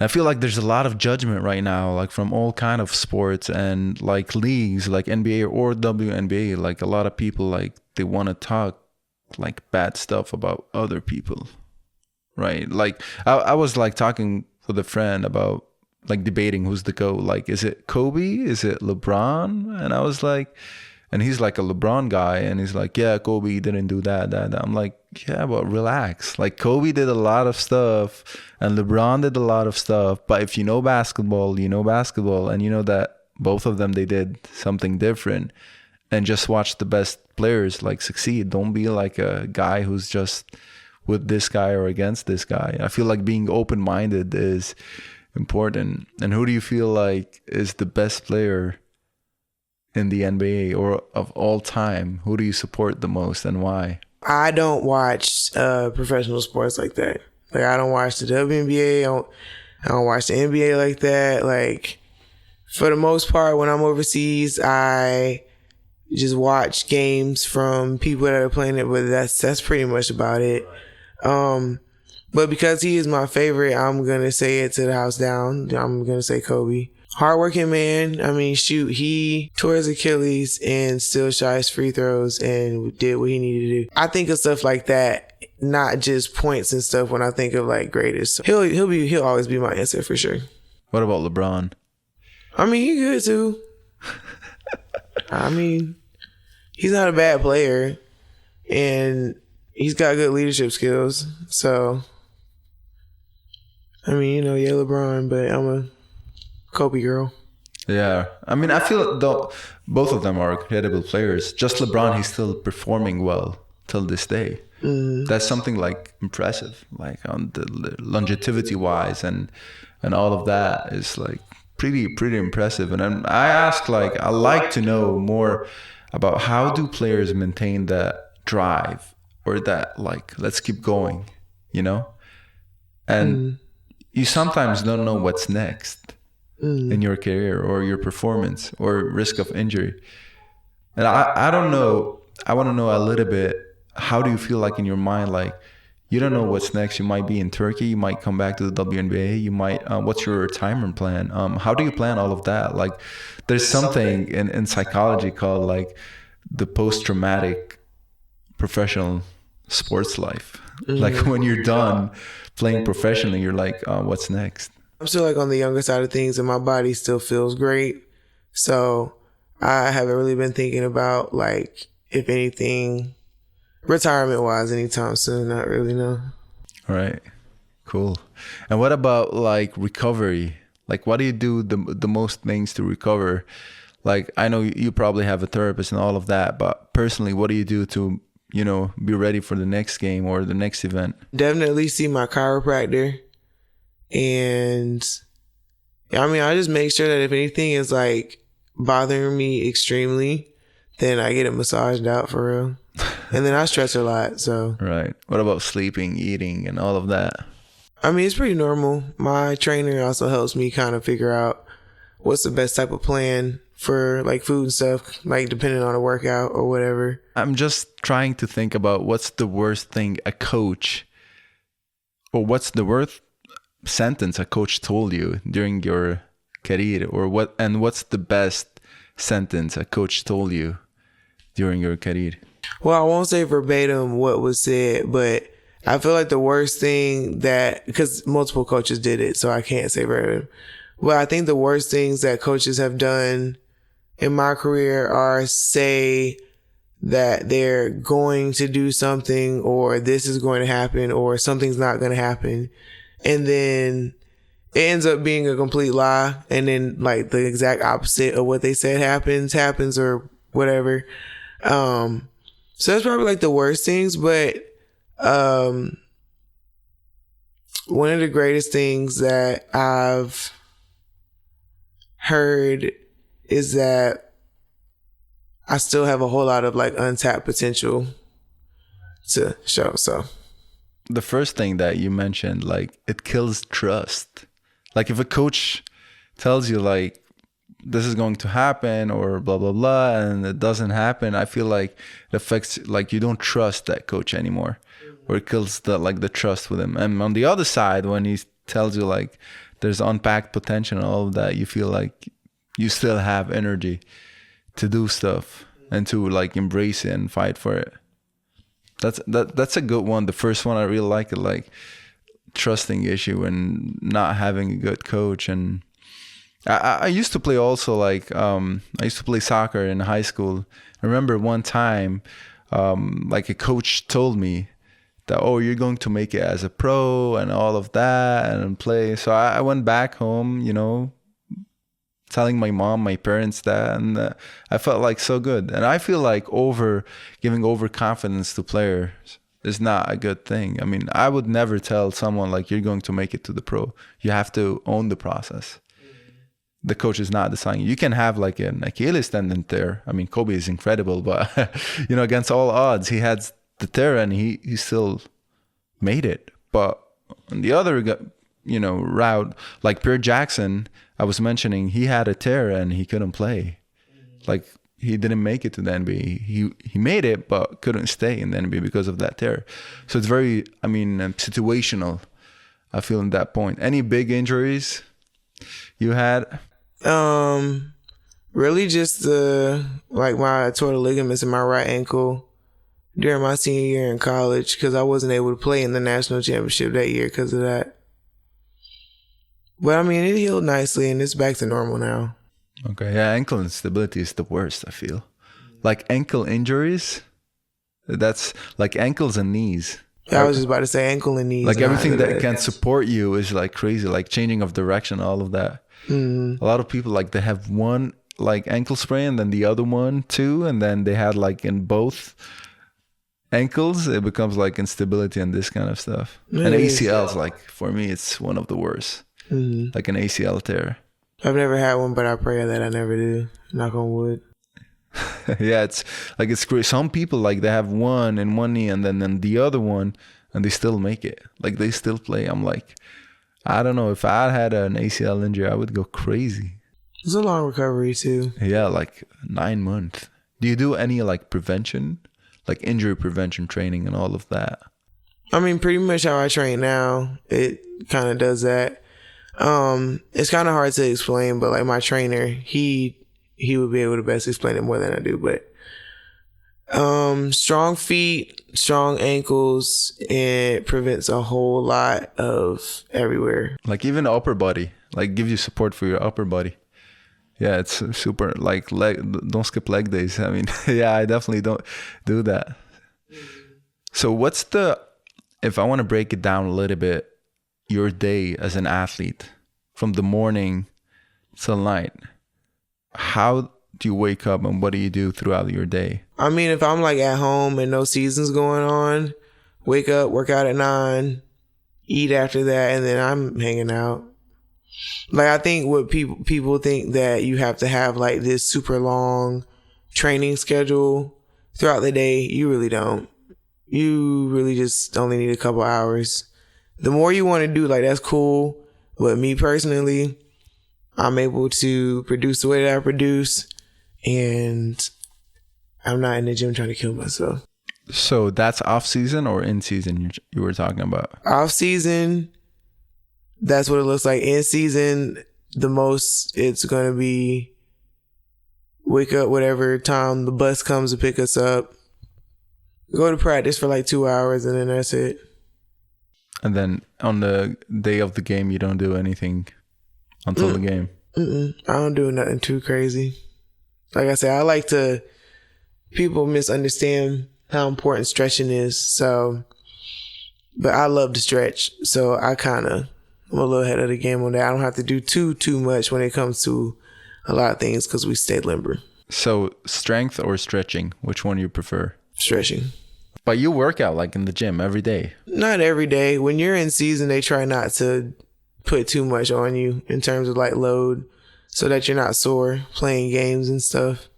I feel like there's a lot of judgment right now, like from all kind of sports and like leagues, like NBA or WNBA. Like a lot of people, like they want to talk like bad stuff about other people, right? Like I was like talking with a friend about like debating who's the GOAT. Like, is it Kobe? Is it LeBron? And I was like, and he's like a LeBron guy, and he's like, yeah, Kobe didn't do that. I'm like, yeah, but relax. Like Kobe did a lot of stuff and LeBron did a lot of stuff. But if you know basketball, and you know that both of them, they did something different, and just watch the best players like succeed. Don't be like a guy who's just with this guy or against this guy. I feel like being open-minded is important. And who do you feel like is the best player in the NBA or of all time? Who do you support the most and why? I don't watch professional sports like that. Like I don't watch the WNBA. I don't watch the NBA like that. Like for the most part, when I'm overseas, I just watch games from people that are playing it. But that's pretty much about it. But because he is my favorite, I'm gonna say it to the house down. I'm gonna say Kobe. Hardworking man. I mean, shoot, he tore his Achilles and still shot his free throws and did what he needed to do. I think of stuff like that, not just points and stuff when I think of like greatest. So he'll always be my answer for sure. What about LeBron? I mean, he good too. I mean, he's not a bad player and he's got good leadership skills. So, I mean, yeah, LeBron, but I'm a Kobe girl. Yeah. I mean, I feel though both of them are incredible players. Just LeBron, he's still performing well till this day. That's something like impressive, like on the longevity wise and all of that is like pretty impressive. And then I ask, like, I like to know more about how do players maintain that drive or that like, let's keep going, and you sometimes don't know what's next in your career or your performance or risk of injury. And I don't know. I want to know a little bit. How do you feel like in your mind? Like you don't know what's next. You might be in Turkey. You might come back to the WNBA. You might. What's your retirement plan? How do you plan all of that? Like there's something in psychology called like the post-traumatic professional sports life. Like when you're done playing professionally, you're like, what's next? I'm still like on the younger side of things and my body still feels great. So I haven't really been thinking about like, if anything, retirement wise anytime soon. Not really, no. All right. Cool. And what about like recovery? Like what do you do the most things to recover? Like I know you probably have a therapist and all of that, but personally, what do you do to, be ready for the next game or the next event? Definitely see my chiropractor. And I mean, I just make sure that if anything is like bothering me extremely, then I get it massaged out for real. And then I stretch a lot, so. Right. What about sleeping, eating, and all of that? I mean, it's pretty normal. My trainer also helps me kind of figure out what's the best type of plan for like food and stuff, like depending on a workout or whatever. I'm just trying to think about what's the worst thing a coach, or what's the worst sentence a coach told you during your career, or what's the best sentence a coach told you during your career? Well, I won't say verbatim what was said, but I feel like the worst thing because multiple coaches did it, so I can't say verbatim. But I think the worst things that coaches have done in my career are say that they're going to do something, or this is going to happen, or something's not going to happen. And then it ends up being a complete lie. And then like the exact opposite of what they said happens or whatever. So that's probably like the worst things. But one of the greatest things that I've heard is that I still have a whole lot of like untapped potential to show. So the first thing that you mentioned, like, it kills trust. Like, if a coach tells you like this is going to happen or blah blah blah and it doesn't happen, I feel like it affects, like, you don't trust that coach anymore, or it kills the trust with him. And on the other side, when he tells you like there's unpacked potential and all of that, you feel like you still have energy to do stuff and to like embrace it and fight for it. That's a good one. The first one, I really like it, like trusting issue and not having a good coach. And I used to play also, like I used to play soccer in high school. I remember one time like a coach told me that, oh, you're going to make it as a pro and all of that and play. So I went back home, you know, telling my mom, my parents that, and I felt like so good. And I feel like giving overconfidence to players is not a good thing. I mean, I would never tell someone like you're going to make it to the pro. You have to own the process. The coach is not deciding. You can have like an Achilles tendon tear. I mean, Kobe is incredible, but you know, against all odds, he had the tear and he still made it. But on the other, you know, route, like Pierre Jackson, I was mentioning, he had a tear and he couldn't play. Like, he didn't make it to the NBA. He made it, but couldn't stay in the NBA because of that tear. So it's very, I mean, situational, I feel, in that point. Any big injuries you had? Really just my tore the ligaments in my right ankle during my senior year in college, because I wasn't able to play in the national championship that year because of that. But I mean, it healed nicely and it's back to normal now. Okay, yeah, ankle instability is the worst, I feel. Like ankle injuries, that's like ankles and knees. I was just about to say ankle and knees. Like everything that can support you is like crazy, like changing of direction, all of that. A lot of people, like, they have one like ankle sprain and then the other one too, and then they had like in both ankles, it becomes like instability and this kind of stuff. And ACLs, like, for me, it's one of the worst. Like an ACL tear. I've never had one, but I pray that I never do. Knock on wood. Yeah, it's like, it's great. Some people, like, they have one in one knee and then the other one, and they still make it. Like, they still play. I'm like, I don't know. If I had an ACL injury, I would go crazy. It's a long recovery too. Yeah, like 9 months. Do you do any like prevention, like injury prevention training and all of that? I mean, pretty much how I train now, it kind of does that. It's kind of hard to explain, but like my trainer, he would be able to best explain it more than I do. But strong feet, strong ankles, it prevents a whole lot of everywhere. Like even the upper body, like gives you support for your upper body. Yeah, it's super, like, don't skip leg days. I mean, yeah, I definitely don't do that. So if I want to break it down a little bit, your day as an athlete from the morning till night, how do you wake up and what do you do throughout your day? I mean, if I'm like at home and no season's going on, wake up, work out at 9, eat after that, and then I'm hanging out. Like, I think what people think that you have to have like this super long training schedule throughout the day. You really don't. You really just only need a couple hours. The more you want to do, like, that's cool. But me personally, I'm able to produce the way that I produce, and I'm not in the gym trying to kill myself. So that's off season or in season you were talking about? Off season, that's what it looks like. In season, the most it's going to be wake up whatever time the bus comes to pick us up, go to practice for like 2 hours, and then that's it. And then on the day of the game, you don't do anything until the game? I don't do nothing too crazy. Like I said, I like to people misunderstand how important stretching is. So, but I love to stretch. So I'm a little ahead of the game on that. I don't have to do too much when it comes to a lot of things because we stay limber. So strength or stretching, which one you prefer? Stretching. But you work out like in the gym every day. Not every day. When you're in season, they try not to put too much on you in terms of like load so that you're not sore playing games and stuff.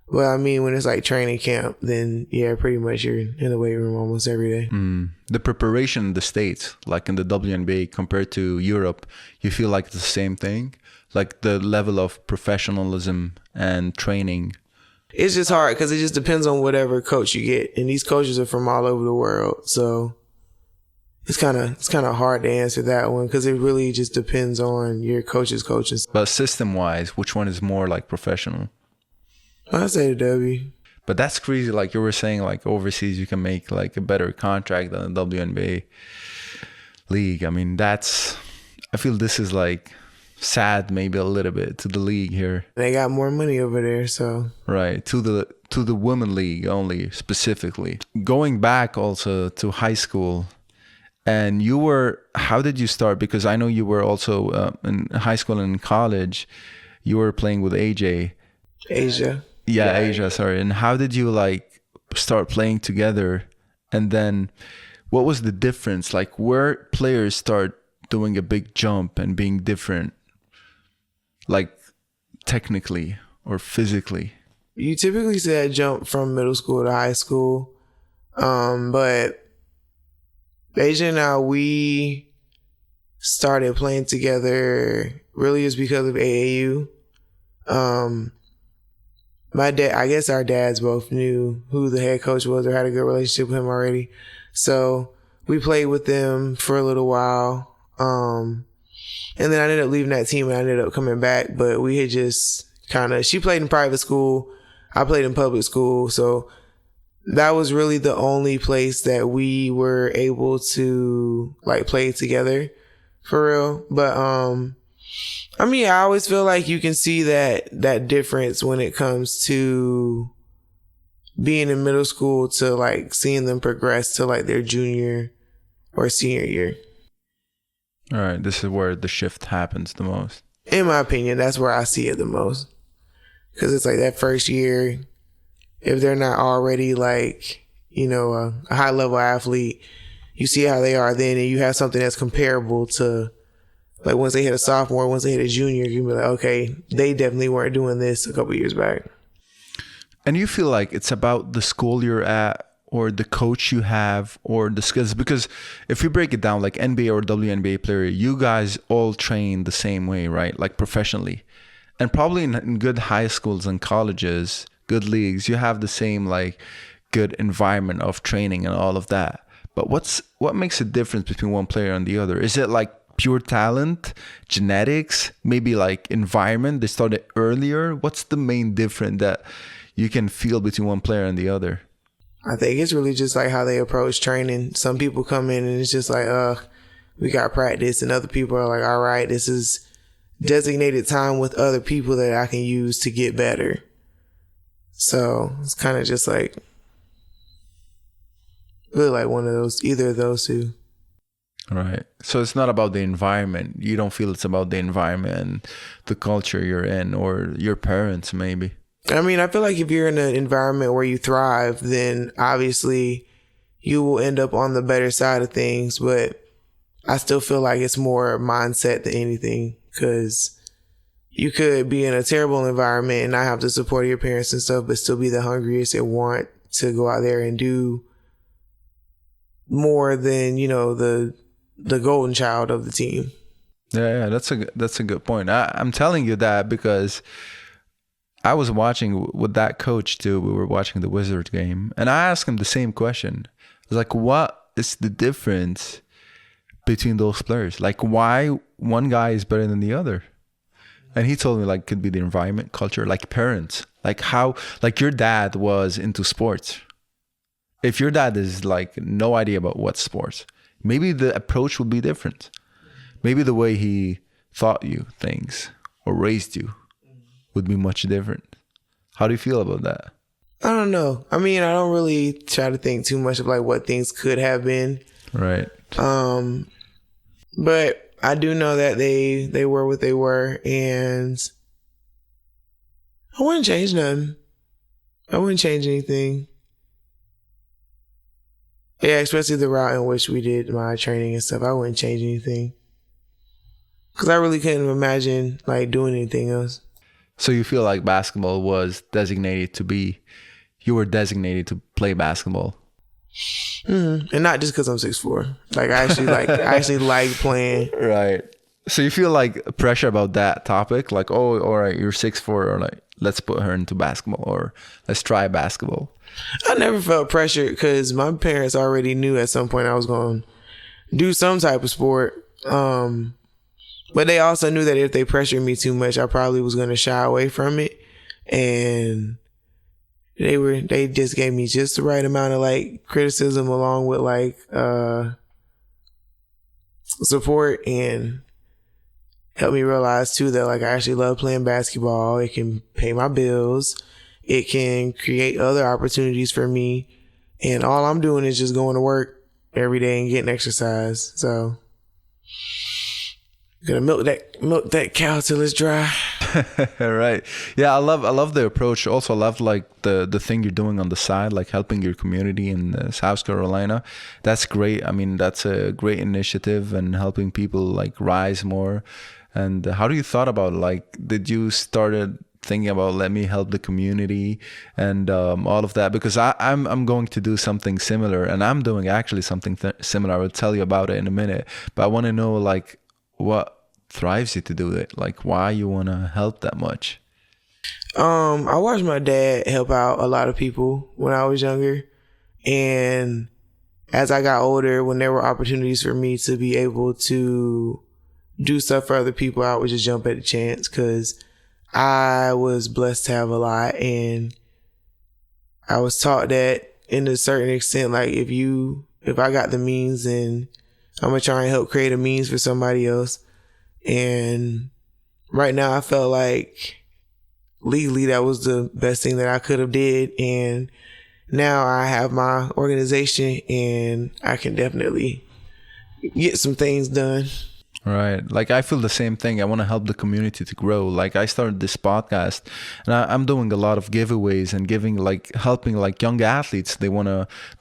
Well, I mean, when it's like training camp, then yeah, pretty much you're in the weight room almost every day. The preparation in the States, like in the WNBA compared to Europe, you feel like it's the same thing? Like the level of professionalism and training? It's just hard because it just depends on whatever coach you get. And these coaches are from all over the world. So it's kind of hard to answer that one because it really just depends on your coach's coaches. But system-wise, which one is more like professional? I'd say the W. But that's crazy. Like you were saying, like overseas, you can make like a better contract than the WNBA league. I mean, I feel this is like sad maybe a little bit to the league here. They got more money over there, so. Right, to the women league only specifically. Going back also to high school, and how did you start? Because I know you were also in high school and in college, you were playing with Asia. Yeah, Asia, sorry. And how did you like start playing together? And then what was the difference? Like where players start doing a big jump and being different, like technically or physically? You typically see that jump from middle school to high school. But Asia and I, we started playing together really just because of AAU. My dad, I guess our dads both knew who the head coach was or had a good relationship with him already. So we played with them for a little while. And then I ended up leaving that team and I ended up coming back. But we had just she played in private school. I played in public school. So that was really the only place that we were able to like play together for real. But, I mean, I always feel like you can see that difference when it comes to being in middle school to like seeing them progress to like their junior or senior year. All right, this is where the shift happens the most. In my opinion, that's where I see it the most. Because it's like that first year, if they're not already like, a high level athlete, you see how they are then and you have something that's comparable to like once they hit a sophomore, once they hit a junior, you can be like, okay, they definitely weren't doing this a couple years back. And you feel like it's about the school you're at or the coach you have or the skills? Because if you break it down like NBA or WNBA player, you guys all train the same way, right? Like professionally. And probably in good high schools and colleges, good leagues, you have the same like good environment of training and all of that. But what makes a difference between one player and the other? Is it like pure talent, genetics, maybe like environment? They started earlier. What's the main difference that you can feel between one player and the other? I think it's really just like how they approach training. Some people come in and it's just like, we got practice, and other people are like, all right, this is designated time with other people that I can use to get better. So it's kind of just like really like either of those two. Right. So it's not about the environment. You don't feel it's about the environment and the culture you're in or your parents maybe. I mean, I feel like if you're in an environment where you thrive, then obviously you will end up on the better side of things. But I still feel like it's more mindset than anything, because you could be in a terrible environment and not have the support of your parents and stuff, but still be the hungriest and want to go out there and do more than, the golden child of the team. Yeah, that's a good point. I'm telling you that because I was watching with that coach too. We were watching the Wizards game, and I asked him the same question. I was like, what is the difference between those players? Like, why one guy is better than the other? And he told me like could be the environment, culture, like parents, like how, like your dad was into sports. If your dad is like no idea about what sports, maybe the approach would be different. Maybe the way he taught you things or raised you would be much different. How do you feel about that? I don't know. I mean, I don't really try to think too much of like what things could have been. Right. But I do know that they were what they were, and I wouldn't change nothing. I wouldn't change anything. Yeah, especially the route in which we did my training and stuff. I wouldn't change anything. Because I really couldn't imagine like doing anything else. So you feel like basketball was you were designated to play basketball. Mm-hmm. And not just because I'm 6'4". Like I actually like playing. Right. So you feel like pressure about that topic? Like, oh, all right, you're 6'4", or like, let's put her into basketball, or let's try basketball. I never felt pressure because my parents already knew at some point I was going to do some type of sport. But they also knew that if they pressured me too much, I probably was going to shy away from it. And they just gave me just the right amount of like criticism along with like support, and helped me realize too that like I actually love playing basketball. It can pay my bills. It can create other opportunities for me. And all I'm doing is just going to work every day and getting exercise. So gonna milk that cow till it's dry. Right. Yeah, I love the approach. Also, I love like the thing you're doing on the side, like helping your community in South Carolina. That's great. I mean, that's a great initiative, and helping people like rise more. And how do you thought about like, did you started thinking about let me help the community and all of that? Because I'm going to do something similar, and I'm doing actually something similar. I will tell you about it in a minute, but I want to know like what drives you to do it, like why you want to help that much. I watched my dad help out a lot of people when I was younger, and as I got older, when there were opportunities for me to be able to do stuff for other people, I would just jump at the chance, because I was blessed to have a lot, and I was taught that in a certain extent, like if I got the means, then I'm gonna try and help create a means for somebody else. And right now I felt like legally that was the best thing that I could have did, and now I have my organization and I can definitely get some things done. Right. Like I feel the same thing. I want to help the community to grow. Like I started this podcast, and I'm doing a lot of giveaways and helping like young athletes. They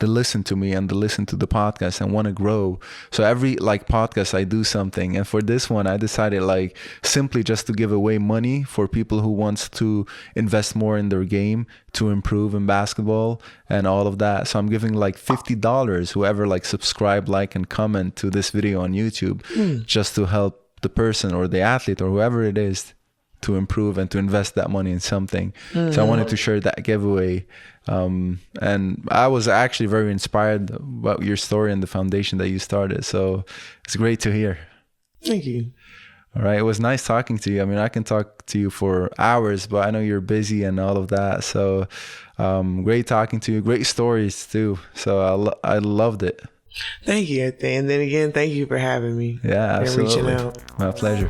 listen to me and they listen to the podcast and want to grow. So every like podcast I do something. And for this one, I decided like simply just to give away money for people who wants to invest more in their game to improve in basketball and all of that. So I'm giving like $50 whoever like subscribe, like, and comment to this video on YouTube, just to help the person or the athlete or whoever it is to improve and to invest that money in something. So I wanted to share that giveaway. And I was actually very inspired about your story and the foundation that you started. So it's great to hear. Thank you. All right. It was nice talking to you. I mean, I can talk to you for hours, but I know you're busy and all of that. So great talking to you. Great stories too. So I loved it. Thank you. And then again, thank you for having me. Yeah, absolutely. And reaching out. My pleasure.